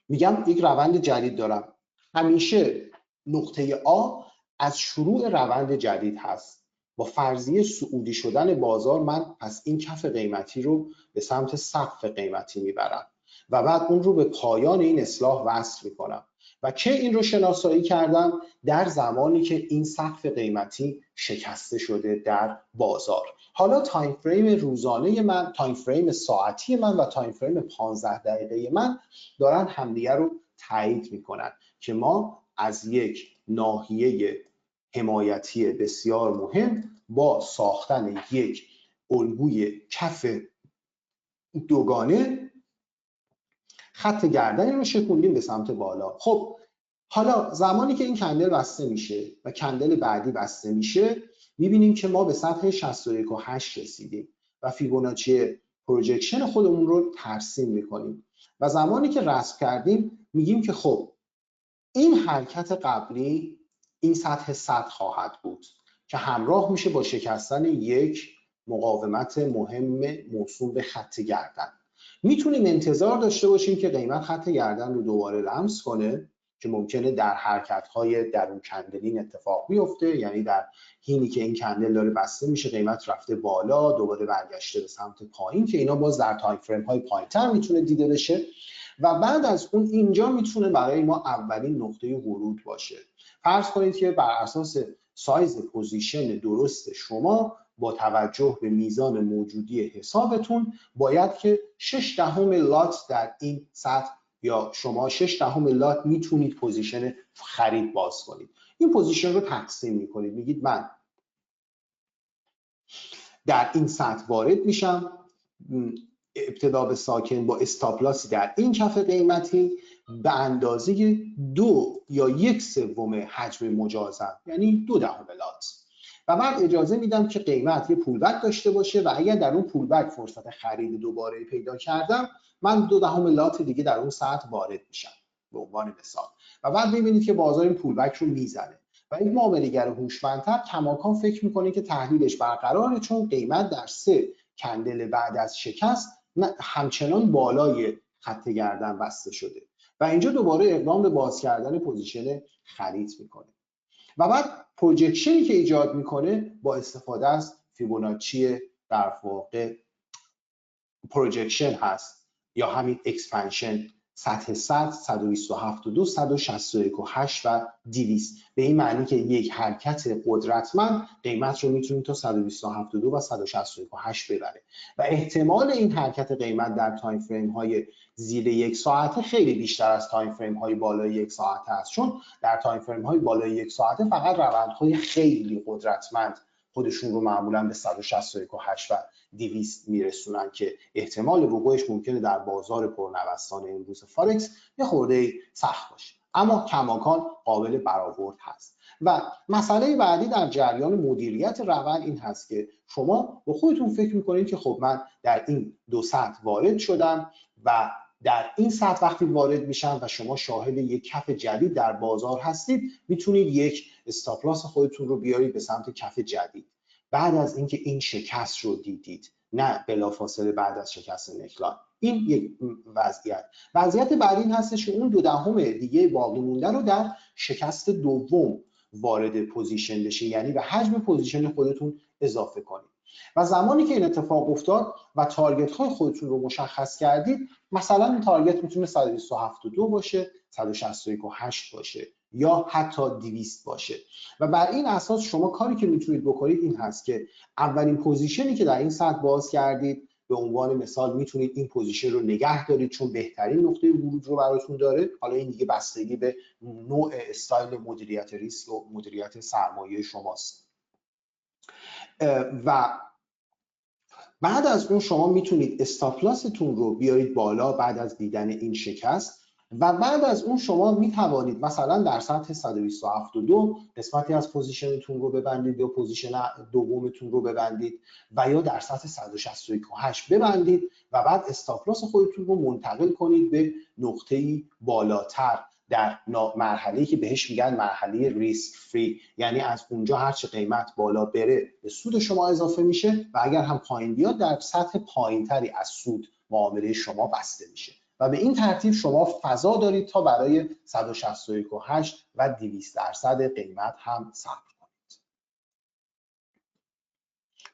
میگم یک روند جدید دارم. همیشه نقطه آ از شروع روند جدید هست. با فرضیه صعودی شدن بازار من پس این کف قیمتی رو به سمت سقف قیمتی میبرم و بعد اون رو به پایان این اصلاح وصل میکنم. و که این رو شناسایی کردم در زمانی که این سقف قیمتی شکسته شده در بازار. حالا تایم فریم روزانه من، تایم فریم ساعتی من و تایم فریم 15 دقیقه من دارن همدیگر رو تایید میکنن که ما از یک ناحیه حمایتی بسیار مهم با ساختن یک الگوی کف دوگانه خط گردنی رو شکوندیم به سمت بالا. خب حالا زمانی که این کندل بسته میشه و کندل بعدی بسته میشه، میبینیم که ما به سطح 61.8 رسیدیم و فیبوناچی پروجکشن خودمون رو ترسیم میکنیم و زمانی که رسم کردیم میگیم که خب این حرکت قبلی این سطح 100 خواهد بود که همراه میشه با شکستن یک مقاومت مهم موسوم به خط گردن. میتونیم انتظار داشته باشیم که قیمت خط گردن رو دوباره لمس کنه که ممکنه در حرکت‌های درون کندلین اتفاق بیفته، یعنی در حینی که این کندل داره بسته میشه قیمت رفته بالا دوباره برگشته به سمت پایین که اینا باز در تایم فریم های پایین‌تر میتونه دیده بشه و بعد از اون اینجا میتونه برای ما اولین نقطه ورود باشه. فرض کنید که بر اساس سایز پوزیشن درست شما با توجه به میزان موجودی حسابتون باید که 6 دهم لات در این سطح یا شما 6 دهم لات میتونید پوزیشن خرید باز کنید. این پوزیشن رو تقسیم میکنید، میگید من در این سطح وارد میشم، ابتدا به ساکن با استاپلاسی در این کف قیمتی به اندازه 2 یا 1/3 حجم مجازم، یعنی 2 دهم لات، و بعد اجازه میدم که قیمت یه پولبک داشته باشه و اگر در اون پولبک فرصت خرید دوباره پیدا کردم من 2 دهم لات دیگه در اون سطح وارد میشم به عنوان مثال. و بعد میبینید که بازار این پولبک رو میزنه و یک معامله‌گر هوشمندتر کماکان فکر میکنه که تحلیلش برقراره، چون قیمت در 3 کندل بعد از شکست همچنان بالای خط گردن بسته شده و اینجا دوباره اقدام به باز کردن پوزیشن خرید میکنه و بعد پروجکشنی که ایجاد میکنه با استفاده از فیبوناچی در واقع پروجکشن هست یا همین اکسپنشن سطح 100 127.2 161.8 و 200 به این معنی که یک حرکت قدرتمند قیمت رو میتونیم تا 127.2 و 161.8 ببره و احتمال این حرکت قیمت در تایم فریم های زیر یک ساعته خیلی بیشتر از تایم فریم های بالای یک ساعته است، چون در تایم فریم های بالای یک ساعته فقط روندهای خیلی قدرتمند خودشون رو معمولا به 161.8 و 200 میرسونن که احتمال وقوعش ممکنه در بازار پرنوسان امروز فارکس یه خورده سخت باشه، اما کماکان قابل برآورد هست. و مسئله بعدی در جریان مدیریت روند این هست که شما با خودتون فکر میکنید که خب من در این دو سطح وارد شدم و در این سطح وقتی وارد میشم و شما شاهد یک کف جدید در بازار هستید، میتونید یک استاپ لاس خودتون رو بیارید به سمت کف جدید بعد از اینکه این شکست رو دیدید، نه بلافاصله بعد از شکست نکلاین. این یک وضعیت بعدی این هستش که اون 2 دهم دیگه باقی مونده رو در شکست دوم وارد پوزیشن بشه، یعنی به حجم پوزیشن خودتون اضافه کنید و زمانی که این اتفاق افتاد و تارگت های خودتون رو مشخص کردید، مثلا این تارگت میتونه 127.2 باشه، 161.8 باشه یا حتی 200 باشه و بر این اساس شما کاری که میتونید بکنید این هست که اولین پوزیشنی که در این سطح باز کردید به عنوان مثال میتونید این پوزیشن رو نگه دارید چون بهترین نقطه ورود رو براتون داره. حالا این دیگه بستگی به نوع استایل مدیریت ریسک و مدیریت سرمایه شماست و بعد از اون شما میتونید استاپ لاستون رو بیارید بالا بعد از دیدن این شکست و بعد از اون شما میتوانید مثلا در سطح 127.2 قسمتی از پوزیشنتون رو ببندید یا پوزیشن دومتون رو ببندید و یا در سطح 161.8 ببندید و بعد استاپ لاس خودتون رو منتقل کنید به نقطه‌ای بالاتر در مرحله‌ای که بهش میگن مرحله ریسک فری، یعنی از اونجا هر چه قیمت بالا بره به سود شما اضافه میشه و اگر هم پایین بیاد در سطح پایینتری از سود معامله شما بسته میشه و به این ترتیب شما فضا دارید تا برای 161.8 و 200% قیمت هم صبر کنید.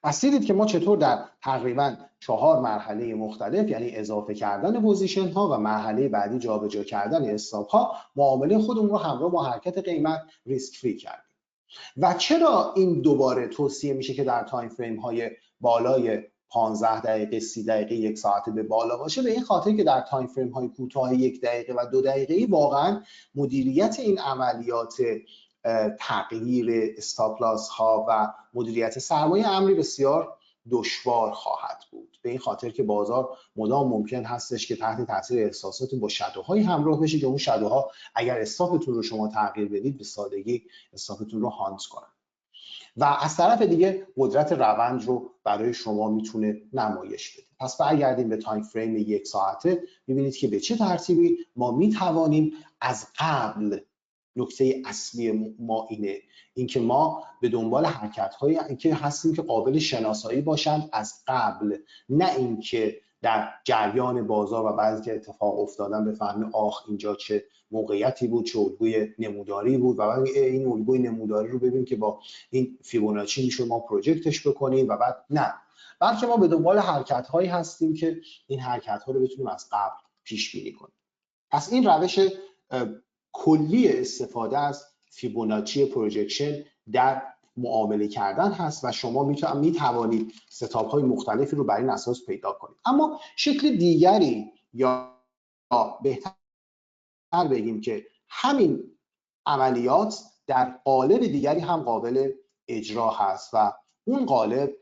پس دیدید که ما چطور در تقریبا 4 مرحله مختلف، یعنی اضافه کردن پوزیشن ها و مرحله بعدی جابجا کردن استاپ ها، معامله خودمون رو همراه با حرکت قیمت ریسک فری کردیم. و چرا این دوباره توصیه میشه که در تایم فریم های بالای 15 دقیقه، 30 دقیقه، 1 ساعته به بالا باشه؟ به این خاطر که در تایم فریم های کوتاه 1 دقیقه و 2 دقیقه‌ای واقعا مدیریت این عملیات تغییر استاپ لاس ها و مدیریت سرمایه امری بسیار دشوار خواهد بود، به این خاطر که بازار مدام ممکن هستش که تحت تاثیر احساساتتون با شادوهایی همراه بشه که اون شادوها اگر استاپتون رو شما تغییر بدید به سادگی استاپتون رو هانت کنن و از طرف دیگه قدرت روند رو برای شما میتونه نمایش بده. پس برگردیم به تایم فریم 1 ساعته، میبینید که به چه ترتیبی ما میتوانیم از قبل، نکته اصلی ما اینکه ما به دنبال حرکت‌هایی که هستیم که قابل شناسایی باشند از قبل، نه اینکه در جریان بازار و بعضی که اتفاق افتادن بفهمیم آخ اینجا چه موقعیتی بود، چه الگوی نموداری بود و بعد این الگوی نموداری رو ببینیم که با این فیبوناچی میشه ما پروژکتش بکنیم و بعد نه، بلکه ما به دنبال حرکت‌هایی هستیم که این حرکت‌ها رو بتونیم از قبل پیش بینی کنیم. پس این روش کلی استفاده از فیبوناچی پروژکشن در معامله کردن هست و شما میتوانید ستاپ های مختلفی رو بر این اساس پیدا کنید. اما شکل دیگری، یا بهتر بگیم که همین عملیات در قالب دیگری هم قابل اجرا هست و اون قالب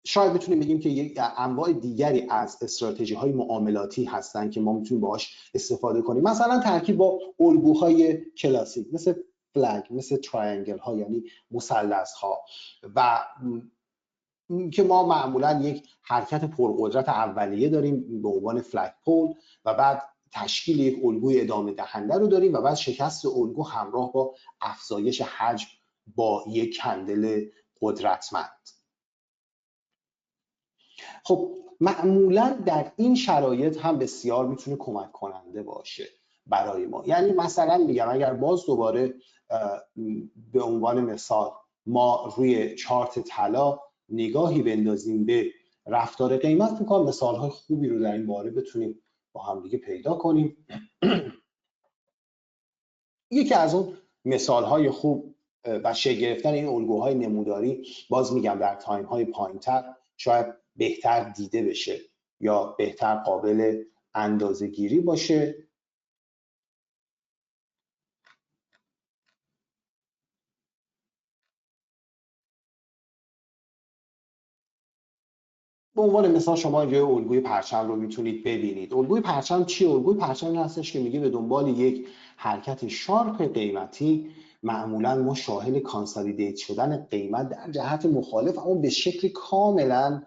شاید بتونیم بگیم که یک انواع دیگری از استراتژی های معاملاتی هستن که ما میتونیم باهاش استفاده کنیم، مثلا ترکیب با الگوهای کلاسیک مثل فلگ، مثل تراینگل ها یعنی مثلث ها، و که ما معمولا یک حرکت پرقدرت اولیه داریم به عنوان فلگ پول و بعد تشکیل یک الگوی ادامه دهنده رو داریم و بعد شکست الگو همراه با افزایش حجم با یک کندل قدرتمند. خب معمولا در این شرایط هم بسیار میتونه کمک کننده باشه برای ما. یعنی مثلا میگم اگر باز دوباره به عنوان مثال ما روی چارت طلا نگاهی بندازیم به رفتار قیمت، میکنم مثالهای خوبی رو در این باره بتونیم با هم دیگه پیدا کنیم. یکی از اون مثالهای خوب و شکل گرفتن این الگوهای نموداری، باز میگم در تایم های پایینتر شاید بهتر دیده بشه یا بهتر قابل اندازه گیری باشه. به عنوان مثال شما اینجا الگوی پرچم رو میتونید ببینید. الگوی پرچم چیه؟ الگوی پرچم این هستش که میگه به دنبال یک حرکت شارپ قیمتی معمولا ما شاهد کانسالیدیت شدن قیمت در جهت مخالف اما به شکل کاملا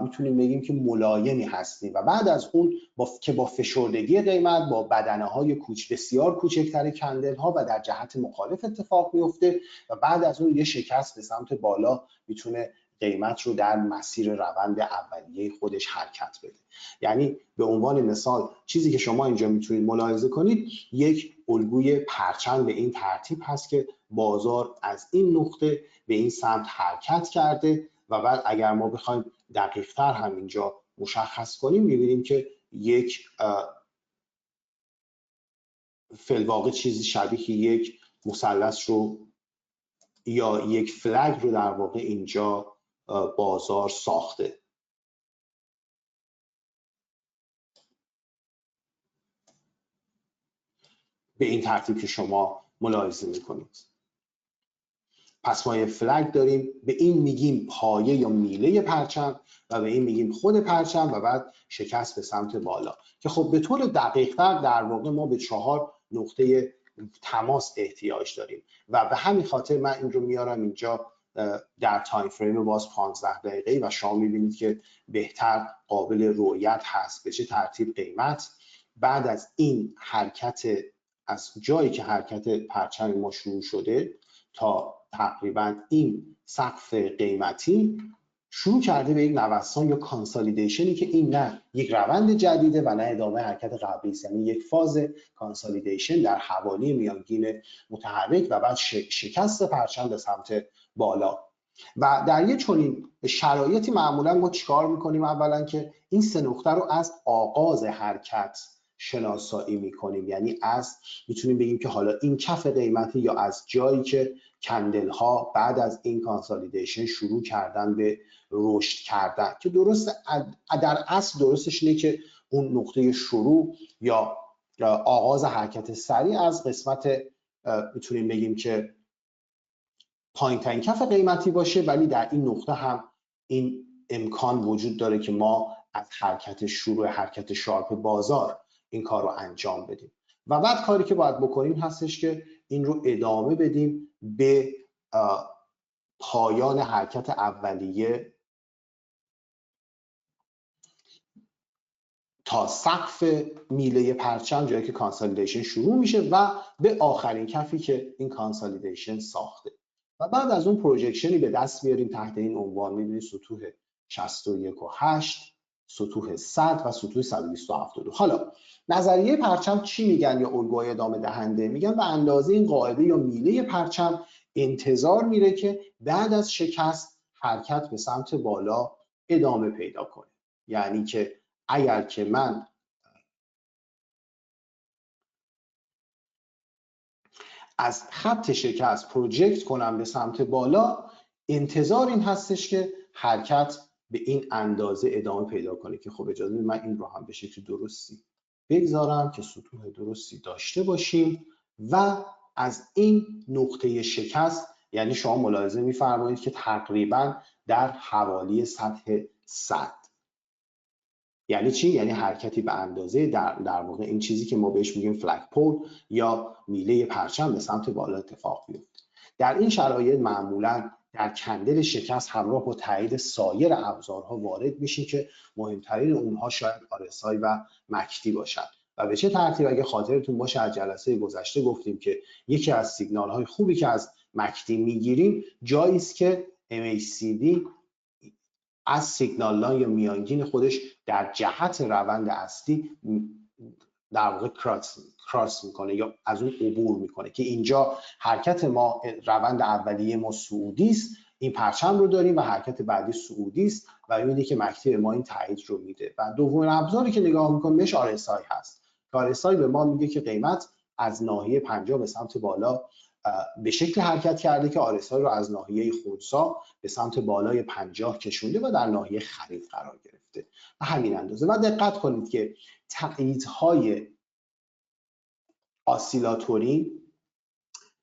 میتونیم بگیم که ملایمی هستیم و بعد از اون که با فشردگی قیمت با بدنه های بسیار کوچکتر کندل ها و در جهت مخالف اتفاق میفته و بعد از اون یه شکست به سمت بالا میتونه قیمت رو در مسیر روند اولیه خودش حرکت بده. یعنی به عنوان مثال چیزی که شما اینجا میتونید ملاحظه کنید یک الگوی پرچم به این ترتیب هست که بازار از این نقطه به این سمت حرکت کرده و بعد اگر ما بخوایم دقیق‌تر هم اینجا مشخص کنیم میبینیم که یک فی‌الواقع چیزی شبیه یک مثلث رو یا یک فلگ رو در واقع اینجا بازار ساخته. به این ترتیب که شما ملاحظه میکنید. پس ما یه فلگ داریم، به این میگیم پایه یا میله پرچم و به این میگیم خود پرچم و بعد شکست به سمت بالا که خب به طور دقیق‌تر در واقع ما به 4 نقطه تماس احتیاج داریم و به همین خاطر من این رو میارم اینجا در تایم فریم باز 15 دقیقه‌ای و شما میبینید که بهتر قابل رؤیت هست به چه ترتیب قیمت بعد از این حرکت، از جایی که حرکت پرچم ما شروع شده تا تقریبا این سقف قیمتی، شروع کرده به یک نوسان یا کانسالیدیشنی که این نه یک روند جدیده و نه ادامه حرکت قبلی است، یعنی یک فاز کانسالیدیشن در حوالی میانگین متحرک و بعد شکست پرچم به سمت بالا. و در یک چنین شرایطی معمولا ما چیکار میکنیم؟ اولا که این سه نقطه رو از آغاز حرکت شناسایی میکنیم، یعنی از میتونیم بگیم که حالا این کف قیمتی یا از جایی که کندل ها بعد از این کانسالیدیشن شروع کردن به رشد کردن، که درست در اصل درستش اینه که اون نقطه شروع یا آغاز حرکت سریع از قسمت میتونیم بگیم که پایین ترین کف قیمتی باشه، ولی در این نقطه هم این امکان وجود داره که ما از حرکت شروع حرکت شارپ بازار این کار رو انجام بدیم و بعد کاری که باید بکنیم هستش که این رو ادامه بدیم به پایان حرکت اولیه تا سقف میله پرچم، جایی که کانسالیدیشن شروع میشه و به آخرین کفی که این کانسالیدیشن ساخته و بعد از اون پروژکشنی به دست بیاریم تحت این عنوان. می‌بینید سطوح 61.8 سطوح 100 و سطوح 127.2. حالا نظریه پرچم چی میگن یا الگوهای ادامه دهنده؟ میگن به اندازه این قاعده یا میله پرچم انتظار میره که بعد از شکست حرکت به سمت بالا ادامه پیدا کنه. یعنی که اگر که من از خط شکست پروژکت کنم به سمت بالا، انتظار این هستش که حرکت به این اندازه ادامه پیدا کنه. که خب اجازه بدید من این رو هم به شکل درستی بگذارم که سطوح درستی داشته باشیم و از این نقطه شکست، یعنی شما ملاحظه می‌فرمایید که تقریبا در حوالی سطح 100. یعنی چی؟ یعنی حرکتی به اندازه در واقع این چیزی که ما بهش میگیم فلگ پول یا میله پرچم به سمت بالا اتفاق بیفته. در این شرایط معمولا در کندل شکست همراه با تایید سایر ابزارها وارد میشیم که مهمترین اونها شاید RSI و MACD باشن. و به چه ترتیب؟ اگه خاطرتون باشه از جلسه گذشته گفتیم که یکی از سیگنال های خوبی که از MACD میگیریم جایی است که MACD از سیگنال لاین یا میانگین خودش در جهت روند اصلی در واقع کراس میکنه یا از اون عبور میکنه، که اینجا حرکت ما روند اولیه ما صعودی است، این پرچم رو داریم و حرکت بعدی صعودی است و میبینید که مکتب ما این تایید رو میده. و دومین ابزاری که نگاه میکنیم بهش RSI هست. RSI به ما میگه که قیمت از ناحیه 50 به سمت بالا به شکل حرکت کرده که RSI رو از ناحیه خنثی به سمت بالای 50 کشونده و در ناحیه خرید قرار گرفته و همین اندازه. و دقت کنید که تاییدهای آسیلاتوری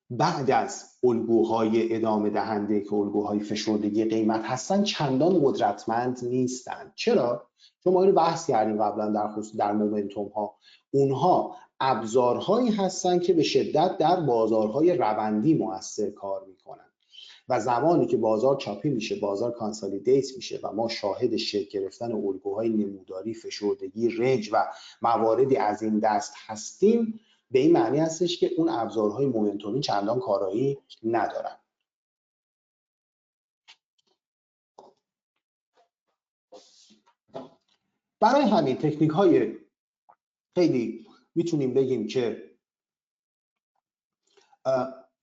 بعد از الگوهای ادامه دهنده که الگوهای فشردگی قیمت هستن چندان قدرتمند نیستند. چرا؟ چون ما اینو بحث کردیم قبلا در خصوص در مومنتوم ها. اونها ابزارهایی هستن که به شدت در بازارهای روندی مؤثر کار میکنن و زمانی که بازار چاپی میشه، بازار کانسالیدیت میشه و ما شاهد شکل گرفتن الگوهای نموداری، فشردگی، رنج و مواردی از این دست هستیم، به این معنی هستش که اون ابزارهای مومنتومی چندان کارایی ندارن. برای همین تکنیک های خیلی میتونیم بگیم که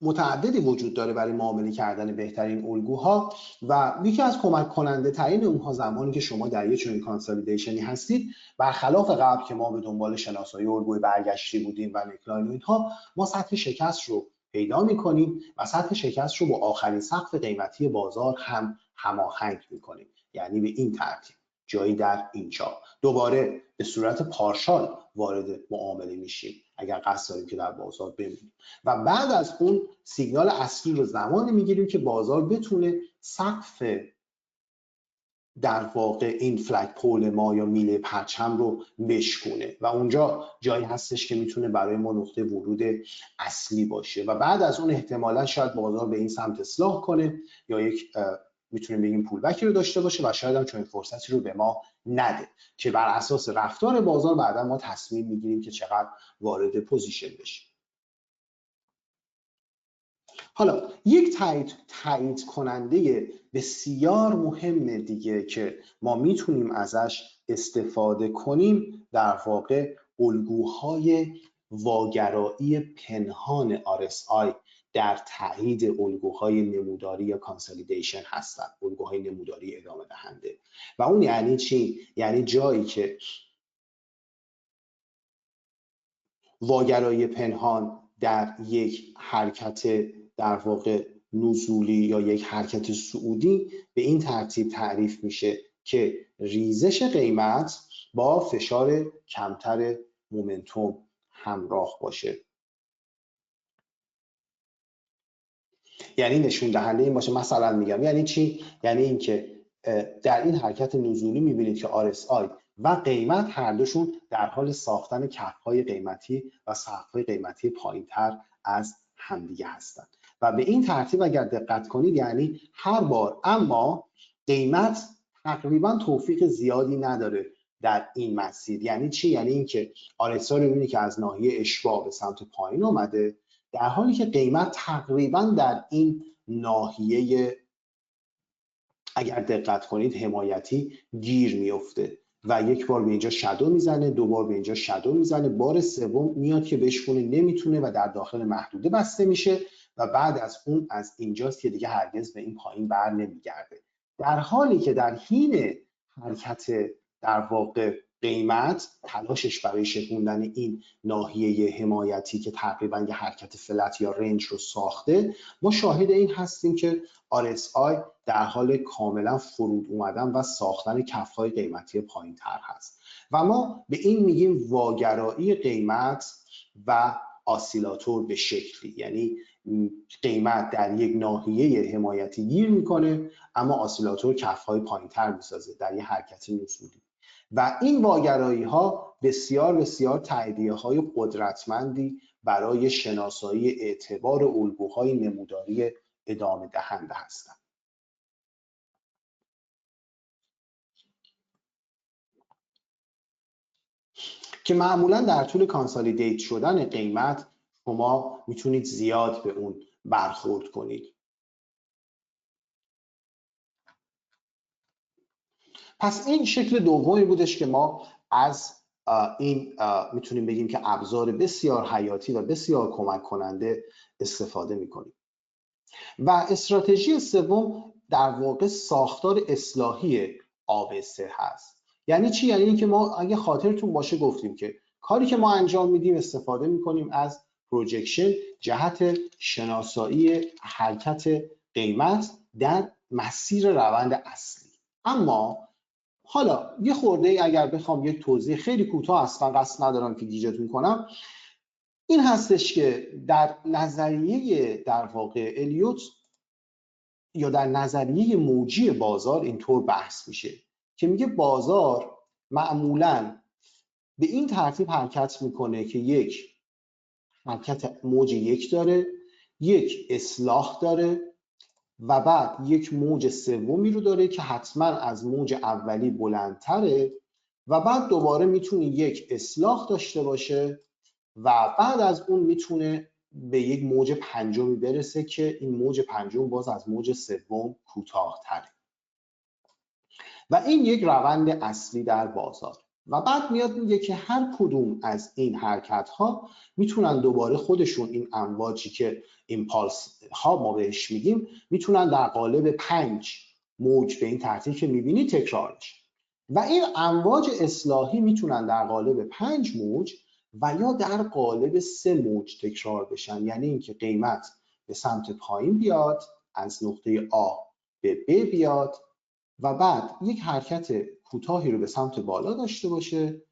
متعددی وجود داره برای معامله کردن بهترین الگوها و یکی از کمک کننده ترین اونها زمانی که شما در یک چنین کانسالیدیشنی هستید، برخلاف قبل که ما به دنبال شناسایی الگوی برگشتی بودیم و نکلاین و اینها، ما سطح شکست رو پیدا میکنیم و سطح شکست رو با آخرین سقف قیمتی بازار هم هماهنگ میکنیم. یعنی به این ترتیب جایی در اینجا دوباره به صورت پارشال وارد معامله میشیم اگر قصد داریم که در بازار بمونیم و بعد از اون سیگنال اصلی رو زمانی میگیریم که بازار بتونه سقف در واقع این فلگ پول ما یا میله پرچم رو بشکونه و اونجا جایی هستش که میتونه برای ما نقطه ورود اصلی باشه و بعد از اون احتمالا شاید بازار به این سمت اصلاح کنه یا یک میتونیم بگیم پولبکی رو داشته باشه و شاید هم چنین فرصتی رو به ما نده که بر اساس رفتار بازار بعدا ما تصمیم میگیریم که چقدر وارد پوزیشن بشیم. حالا یک تایید کننده بسیار مهم دیگه که ما میتونیم ازش استفاده کنیم در واقع الگوهای واگرایی پنهان RSI در تایید الگوهای نموداری یا کانسالیدیشن هستن، الگوهای نموداری ادامه دهنده. و اون یعنی چی؟ یعنی جایی که واگرایی پنهان در یک حرکت در واقع نزولی یا یک حرکت صعودی به این ترتیب تعریف میشه که ریزش قیمت با فشار کمتر مومنتوم همراه باشه. یعنی نشون دهنده این باشه، مثلا میگم یعنی چی؟ یعنی اینکه در این حرکت نزولی میبینید که RSI و قیمت هر دوشون در حال ساختن کف‌های قیمتی و سقف‌های قیمتی پایین‌تر از همدیگه هستند و به این ترتیب اگر دقت کنید یعنی هر بار، اما قیمت تقریبا توفیق زیادی نداره در این مسیر. یعنی چی؟ یعنی اینکه RSI رو می‌بینید که از ناحیه اشباع به سمت پایین اومده، در حالی که قیمت تقریبا در این ناحیه اگر دقت کنید حمایتی گیر میفته و یک بار به اینجا شادو میزنه، دو بار به اینجا شادو میزنه، بار سوم میاد که بشکونه نمیتونه و در داخل محدوده بسته میشه و بعد از اون از اینجاست که دیگه هرگز به این پایین بر نمیگرده. در حالی که در حین حرکت در واقع قیمت تلاشش برای شکوندن این ناحیه حمایتی که تقریبا یه حرکت فلت یا رنج رو ساخته، ما شاهد این هستیم که RSI در حال کاملا فرود اومدن و ساختن کف‌های قیمتی پایین‌تر هست و ما به این میگیم واگرایی قیمت و آسیلاتور به شکلی، یعنی قیمت در یک ناحیه حمایتی گیر میکنه اما آسیلاتور کف‌های پایین‌تر میسازه در یک حرکت نزولی و این واگرایی ها بسیار بسیار تاییدیه های قدرتمندی برای شناسایی اعتبار الگوهای نموداری ادامه دهنده هستند. که معمولا در طول کانسالیدیت شدن قیمت شما میتونید زیاد به اون برخورد کنید. پس این شکل دومی بودش که ما از این میتونیم بگیم که ابزار بسیار حیاتی و بسیار کمک کننده استفاده میکنیم. و استراتژی سوم در واقع ساختار اصلاحی ABC هست. یعنی چی؟ یعنی اینکه ما اگه خاطرتون باشه گفتیم که کاری که ما انجام میدیم استفاده میکنیم از پروجکشن جهت شناسایی حرکت قیمت در مسیر روند اصلی. اما حالا یه خورده اگر بخوام یک توضیح خیلی کوتاه، اصلا قصد ندارم که گیجتون کنم، این هستش که در نظریه در واقع الیوت یا در نظریه موجی بازار اینطور بحث میشه که میگه بازار معمولاً به این ترتیب حرکت میکنه که یک حرکت موج یک داره، یک اصلاح داره و بعد یک موج سومی رو داره که حتما از موج اولی بلندتره و بعد دوباره میتونه یک اصلاح داشته باشه و بعد از اون میتونه به یک موج پنجمی برسه که این موج پنجم باز از موج سوم کوتاه‌تره و این یک روند اصلی در بازار. و بعد میاد میگه که هر کدوم از این حرکت ها میتونن دوباره خودشون این امواجی که ایمپالس ها ما بهش میگیم میتونن در قالب 5 موج به این ترتیب که میبینی تکرار بشن و این امواج اصلاحی میتونن در قالب 5 موج و یا در قالب 3 موج تکرار بشن. یعنی اینکه قیمت به سمت پایین بیاد، از نقطه A به B بیاد و بعد یک حرکت کوتاهی رو به سمت بالا داشته باشه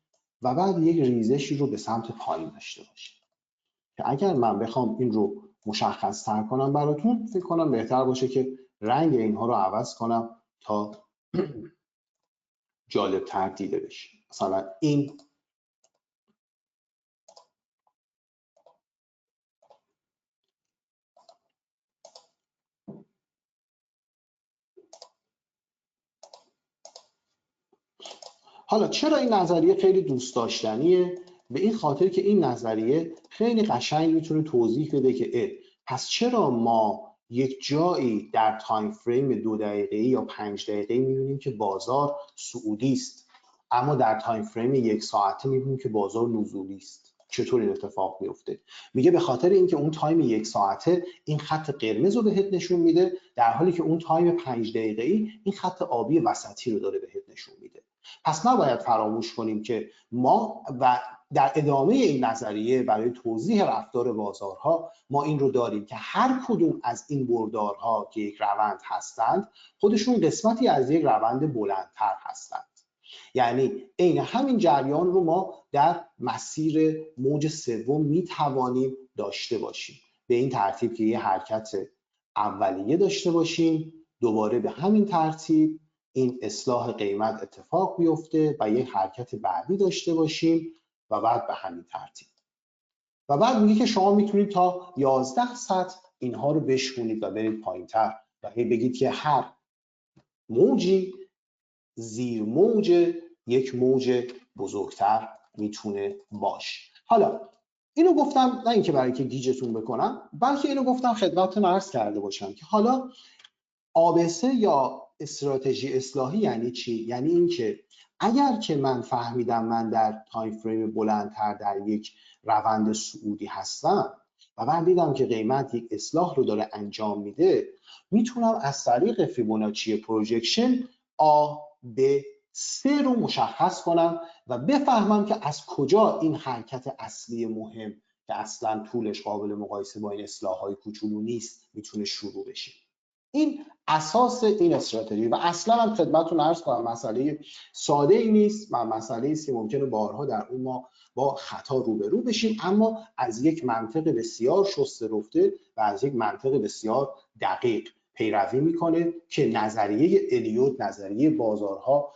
و بعد یک ریزشی رو به سمت پایین داشته باشه. که اگر من بخوام این رو مشخص تر کنم براتون، فکر کنم بهتر باشه که رنگ اینها رو عوض کنم تا جالب تر دیده بشه. مثلا این حالا چرا این نظریه خیلی دوست داشتنیه؟ به این خاطر که این نظریه خیلی قشنگ میتونه توضیح بده که پس چرا ما یک جایی در تایم فریم 2 دقیقه‌ای یا 5 دقیقه‌ای میبینیم که بازار صعودی است، اما در تایم فریم 1 ساعته میبینیم که بازار نزولی است؟ چطور این اتفاق میفته؟ میگه به خاطر اینکه اون تایم 1 ساعته این خط قرمز رو بهت نشون میده، در حالی که اون تایم 5 دقیقه‌ای این خط آبی وسطی رو داره بهت نشون میده. پس نباید فراموش کنیم که ما و در ادامه این نظریه برای توضیح رفتار بازارها ما این رو داریم که هر کدوم از این بردارها که یک روند هستند خودشون قسمتی از یک روند بلندتر هستند. یعنی عین همین جریان رو ما در مسیر موج سوم میتوانیم داشته باشیم، به این ترتیب که یه حرکت اولیه داشته باشیم، دوباره به همین ترتیب این اصلاح قیمت اتفاق بیفته و یک حرکت بعدی داشته باشیم و بعد به همین ترتیب. و بعد میگه که شما میتونید تا 11 سطح اینها رو بشکنید و برید پایینتر و بگید که هر موجی زیر موج یک موج بزرگتر میتونه باشه. حالا اینو گفتم نه اینکه برای که گیجتون بکنم، بلکه اینو گفتم خدمتتون عرض کرده باشم که حالا ABC یا استراتژی اصلاحی یعنی چی؟ یعنی اینکه اگر که من فهمیدم من در تایم فریم بلندتر در یک روند صعودی هستم و من دیدم که قیمت یک اصلاح رو داره انجام میده، میتونم از طریق فیبوناچی پروژکشن A B C رو مشخص کنم و بفهمم که از کجا این حرکت اصلی مهم که اصلا طولش قابل مقایسه با این اصلاح‌های کوچولو نیست میتونه شروع بشه. این اساس این استراتژی و اصلا هم خدمتتون عرض کنم مسئله ساده ای نیست و مسئله است که ممکنه بارها در اون ما با خطا روبرو بشیم، اما از یک منطق بسیار شسته رفته و از یک منطق بسیار دقیق پیروی میکنه که نظریه الیوت، نظریه بازارها،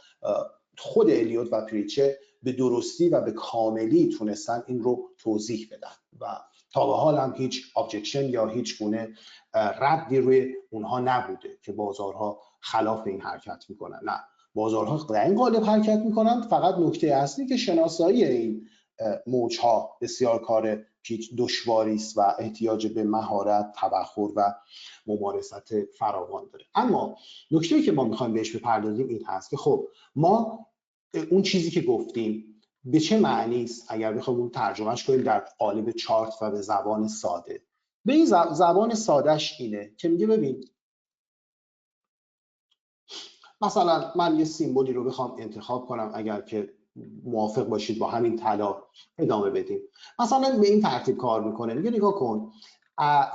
خود الیوت و پریچه به درستی و به کاملی تونستن این رو توضیح بدن و تا به حال هم هیچ ابجکشن یا هیچ گونه ردی روی اونها نبوده که بازارها خلاف این حرکت میکنن. نه، بازارها در این قالب حرکت میکنن. فقط نکته اصلی که شناسایی این موجها بسیار کار دشواری است و احتیاج به مهارت، تبخر و ممارست فراوان داره. اما نکته‌ای که ما میخوایم بهش بپردازیم این هست که خب ما اون چیزی که گفتیم به چه معنی است اگر بخوایم اون ترجمهش کنیم در قالب چارت و به زبان ساده. به این زبان سادهش اینه که میگه ببین مثلا من یه سیمبولی رو بخوام انتخاب کنم، اگر که موافق باشید با همین طلا ادامه بدیم. مثلا به این ترتیب کار میکنه، میگه نگاه کن،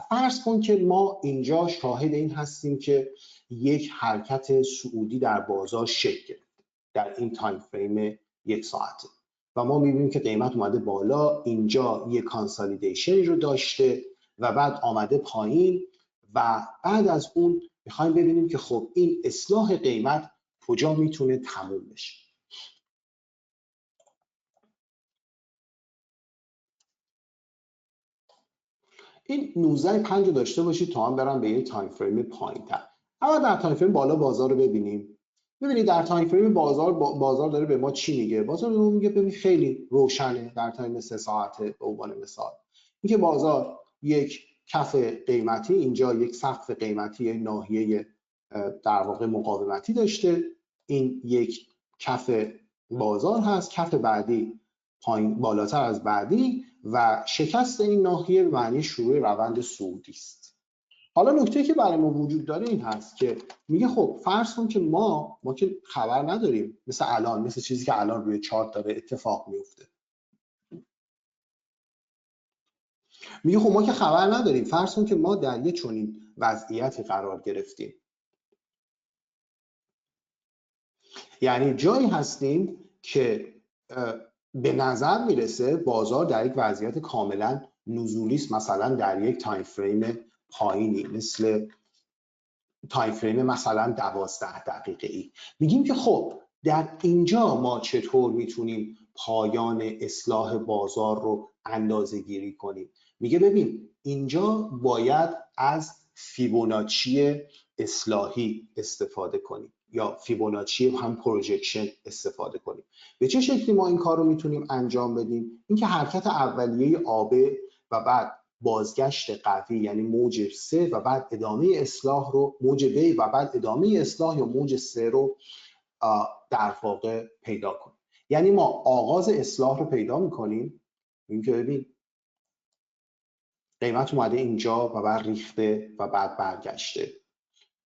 فرض کن که ما اینجا شاهد این هستیم که یک حرکت صعودی در بازار شکل گرفته در این تایم فریم 1 ساعته و ما میبینیم که قیمت اومده بالا، اینجا یک کانسالیدیشنی رو داشته و بعد آمده پایین و بعد از اون میخوایم ببینیم که خب این اصلاح قیمت کجا میتونه تموم بشه. این 19.5 رو داشته باشید تا هم برم به یک تایم فریم پایین‌تر. اما در تایم فریم بالا بازار رو ببینیم. ببینید در تایم فریم بازار داره به ما چی میگه؟ بازار به ما میگه ببین خیلی روشنه در تایم 3 ساعته. به عنوان مثال اینکه بازار یک کف قیمتی، اینجا یک سقف قیمتی، یک ناحیه در واقع مقاومتی داشته، این یک کف بازار هست، کف بعدی پایین بالاتر از بعدی و شکست این ناحیه به معنی شروع روند صعودی است. حالا نکته که برای ما وجود داره این هست که میگه خب فرض کن که ما که خبر نداریم، مثل الان، مثل چیزی که الان روی چارت داره اتفاق میفته. میگه خب ما که خبر نداریم، فرض کن که ما در یه چنین وضعیتی قرار گرفتیم، یعنی جایی هستیم که به نظر میرسه بازار در یک وضعیت کاملا نزولی است، مثلا در یک تایم فریم پایینی مثل تایم فریم مثلا 12 دقیقه‌ای. میگیم که خب در اینجا ما چطور میتونیم پایان اصلاح بازار رو اندازه گیری کنیم؟ میگه ببین اینجا باید از فیبوناچی اصلاحی استفاده کنیم. یا فیبوناچی هم پروژکشن استفاده کنیم. به چه شکلی ما این کار رو میتونیم انجام بدیم؟ اینکه حرکت اولیه آبه و بعد بازگشت قوی یعنی موج 3 و بعد ادامه اصلاح رو موج B و بعد ادامه اصلاح یا موج 3 رو در واقع پیدا کنیم. یعنی ما آغاز اصلاح رو پیدا میکنیم، اینکه ببین قیمت اومده اینجا و بعد ریخته و بعد برگشته.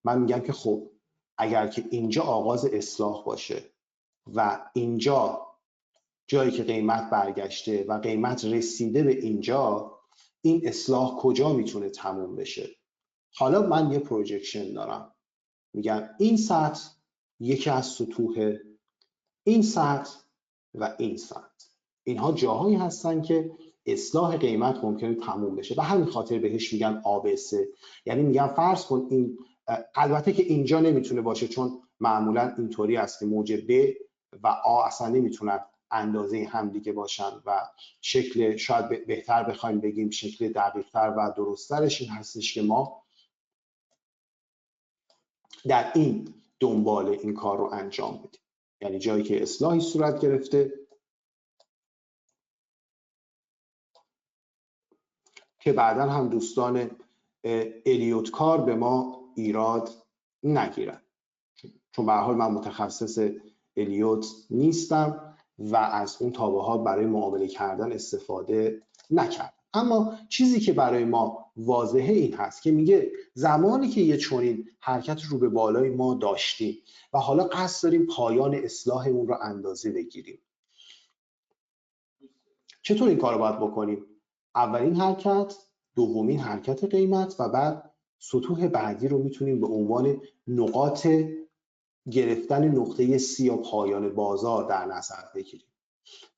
من میگم که خب اگر که اینجا آغاز اصلاح باشه و اینجا جایی که قیمت برگشته و قیمت رسیده به اینجا، این اصلاح کجا میتونه تموم بشه؟ حالا من یه پروجکشن دارم، میگم این سطح یکی از سطوح، این سطح و این سطح، اینها جاهایی هستن که اصلاح قیمت ممکنه تموم بشه و همین خاطر بهش میگن ABC. یعنی میگم فرض کن این، البته که اینجا نمیتونه باشه چون معمولا اینطوری است که موج B و A اصلا نمیتونن اندازه همدیگه باشن و شکل، شاید بهتر بخوایم بگیم شکل دقیق‌تر و درست‌ترش این هستش که ما در این دنبال این کار رو انجام بدیم. یعنی جایی که اصلاحی صورت گرفته که بعدا هم دوستان الیوت کار به ما ایراد نگیرن، چون به هر حال من متخصص الیوت نیستم و از اون تابعات برای معامله کردن استفاده نکردم. اما چیزی که برای ما واضحه این هست که میگه زمانی که یه چنین حرکت رو به بالای ما داشتیم و حالا قصد داریم پایان اصلاح اون رو اندازه بگیریم، چطور این کار رو باید بکنیم؟ اولین حرکت، دومین حرکت قیمت و بعد سطوح بعدی رو میتونیم به عنوان نقاط گرفتن نقطه C یا پایان بازار در نظر بگیریم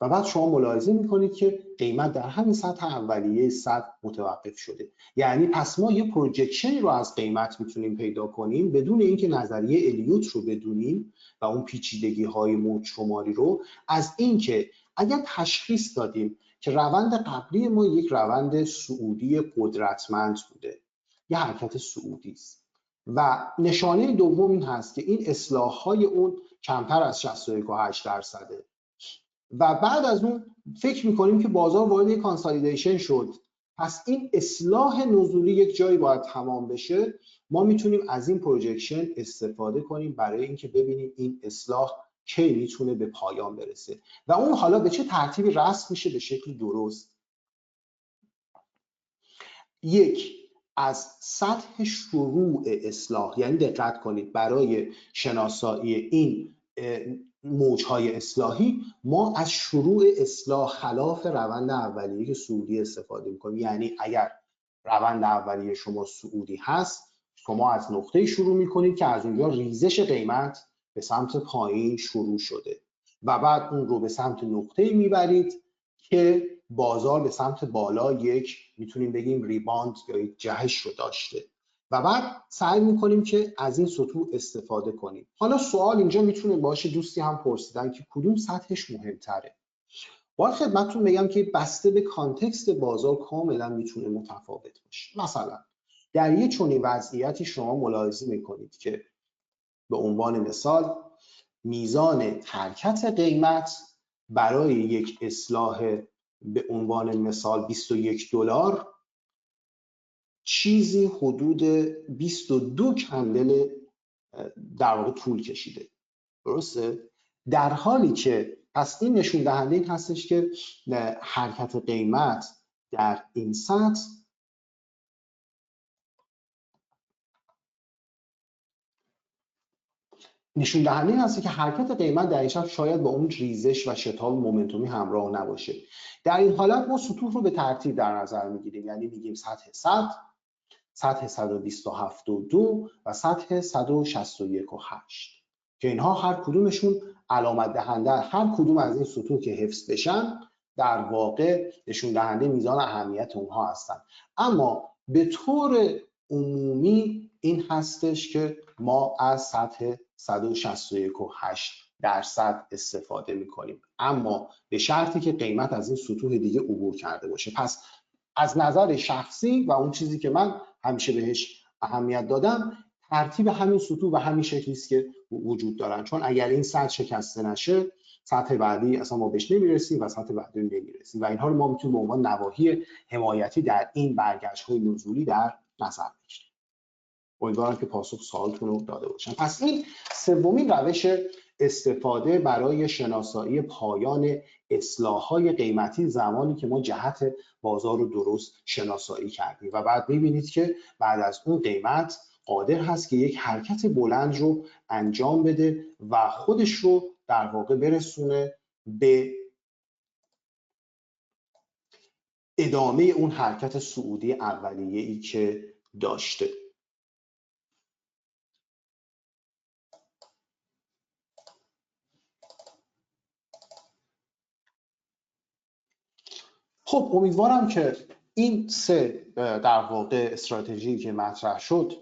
و بعد شما ملاحظه میکنید که قیمت در همین سطح اولیه سطح متوقف شده. یعنی پس ما یه پروجکشنی رو از قیمت میتونیم پیدا کنیم بدون اینکه نظریه الیوت رو بدونیم و اون پیچیدگی های موج شماری رو، از اینکه اگر تشخیص دادیم که روند قبلی ما یک روند صعودی قدرتمند بوده، یه حرکت صعودی است و نشانه دوم این هست که این اصلاح های اون کمتر از 61.8% و بعد از اون فکر میکنیم که بازار وارد یک کانسالیدیشن شد، پس این اصلاح نزولی یک جایی باید تمام بشه. ما میتونیم از این پروجکشن استفاده کنیم برای اینکه ببینیم این اصلاح کی میتونه به پایان برسه و اون حالا به چه ترتیبی رسم میشه به شکل درست. یک، از سطح شروع اصلاح، یعنی دقت کنید برای شناسایی این موجهای اصلاحی ما از شروع اصلاح خلاف روند اولیه صعودی استفاده میکنیم. یعنی اگر روند اولیه شما صعودی هست، شما از نقطه شروع میکنید که از اونجا ریزش قیمت به سمت پایین شروع شده و بعد اون رو به سمت نقطه‌ای میبرید که بازار به سمت بالا یک میتونیم بگیم ریباند یا یک جهش رو داشته و بعد سعی میکنیم که از این سطوح استفاده کنیم. حالا سوال اینجا میتونه باشه، دوستی هم پرسیدن که کدوم سطحش مهمتره. باید خدمتتون بگم که بسته به کانتکست بازار کاملا میتونه متفاوت باشه. مثلا در یه چنین وضعیتی شما ملاحظه میکنید که به عنوان مثال میزان حرکت قیمت برای یک اصلاح به عنوان مثال $21 چیزی حدود 22 کندل در واقع طول کشیده، درسته؟ در حالی که پس این نشون دهنده این هستش که حرکت قیمت در این سطح نشون دهنده این هست که حرکت قیمت در این شب شاید با اون ریزش و شتاب مومنتومی همراه نباشه. در این حالت ما سطوح رو به ترتیب در نظر میگیریم، یعنی میگیم سطح 100، سطح 127.2 و سطح 161.8 که اینها هر کدومشون علامت دهنده، هر کدوم از این سطوح که حفظ بشن در واقع نشون دهنده میزان اهمیت اونها هستن. اما به طور عمومی این هستش که ما از سطح 161.8% استفاده میکنیم، اما به شرطی که قیمت از این سطوح دیگه عبور کرده باشه. پس از نظر شخصی و اون چیزی که من همیشه بهش اهمیت دادم، ترتیب همین سطوح و همین شکلی است که وجود دارن، چون اگر این سطح شکسته نشه سطح بعدی اصلا ما بهش نمیرسیم و سطح بعدی نمیرسیم و اینها رو ما میتونیم به عنوان نواحی حمایتی در این برگشت‌های نزولی در نظر بگیریم. امیدوارم که پاسخ سوالتون رو داده باشم. پس این سومین روش استفاده برای شناسایی پایان اصلاح‌های قیمتی زمانی که ما جهت بازار رو درست شناسایی کردیم و بعد می‌بینید که بعد از اون قیمت قادر هست که یک حرکت بلند رو انجام بده و خودش رو در واقع برسونه به ادامه اون حرکت صعودی اولیه‌ای که داشته. خب امیدوارم که این سه در واقع استراتژی که مطرح شد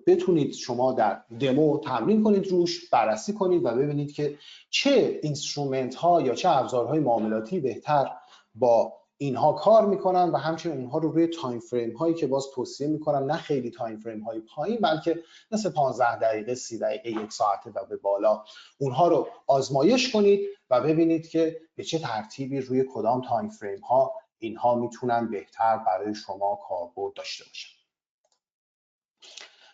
بتونید شما در دمو تمرین کنید، روش بررسی کنید و ببینید که چه اینسترومنت ها یا چه ابزارهای معاملاتی بهتر با اینها کار میکنن و همچنین اونها رو روی تایم فریم هایی که باز توصیه میکنم نه خیلی تایم فریم های پایین بلکه مثل 15 دقیقه 30 دقیقه 1 ساعته و به بالا اونها رو آزمایش کنید و ببینید که به چه ترتیبی روی کدام تایم فریم ها اینها میتونن بهتر برای شما کاربرد داشته باشن.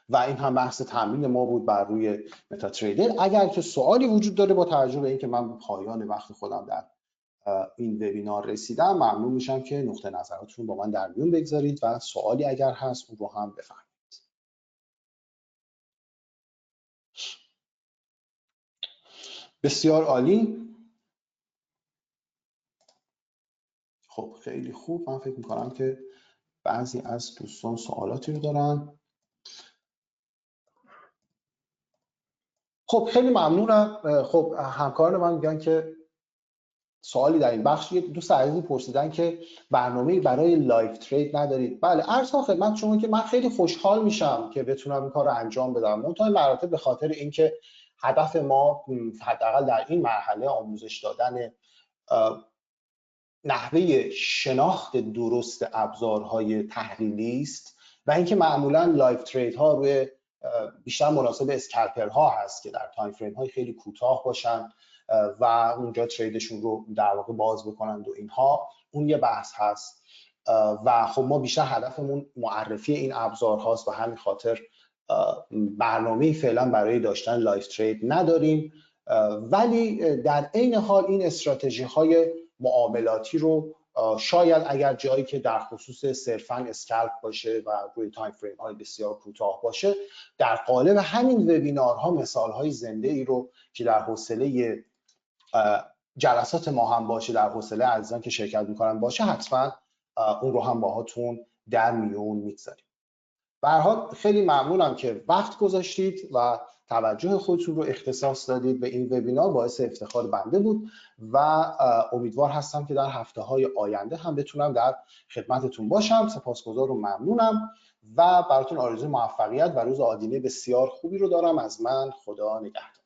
و این هم بحث تمرین ما بود بر روی متا تریدر. اگر که سوالی وجود داره با توجه به اینکه من به پایان وقت خودم در این وبینار رسیدم ممنون میشم که نقطه نظراتتون با من در میون بگذارید و سوالی اگر هست اون رو هم بفرمایید. بسیار عالی. خب خیلی خوب. من فکر میکنم که بعضی از دوستان سوالاتی رو دارن. خب خیلی ممنونم. خب همکاران من میگن که سوالی در این بخش، یک دوست عزیزی پرسیدن که برنامه‌ای برای لایو ترید ندارید. بله عرض خدمت شما که من خیلی خوشحال میشم که بتونم این کار رو انجام بدم. منتها مراتب به خاطر اینکه هدف ما حداقل در این مرحله آموزش دادن نحوه شناخت درست ابزارهای تحلیلی است و اینکه معمولا لایو ترید ها روی بیشتر مناسب اسکالپر ها هست که در تایم فریم های خیلی کوتاه باشن و اونجا تریدشون رو در واقع باز بکنند و اینها، اون یه بحث هست و خب ما بیشتر هدفمون معرفی این ابزار هاست و همین خاطر برنامه‌ای فعلا برای داشتن لایو ترید نداریم، ولی در عین حال این استراتژی های معاملاتی رو شاید اگر جایی که در خصوص صرفاً اسکالپ باشه و روی تایم فریم های بسیار کوتاه باشه، در قالب همین وبینارها مثال های زنده ای رو که در حوصله جلسات ما هم باشه، در حوصله عزیزان که شرکت میکنن باشه، حتما اون رو هم باهاتون در میون میگذاریم. به هر حال خیلی ممنونم که وقت گذاشتید و توجه خودتون رو اختصاص دادید به این وبینار. باعث افتخار بنده بود و امیدوار هستم که در هفته‌های آینده هم بتونم در خدمتتون باشم. سپاسگزار و ممنونم و براتون آرزوی موفقیت و روز آدینه بسیار خوبی رو دارم. از من خدا نگهدار.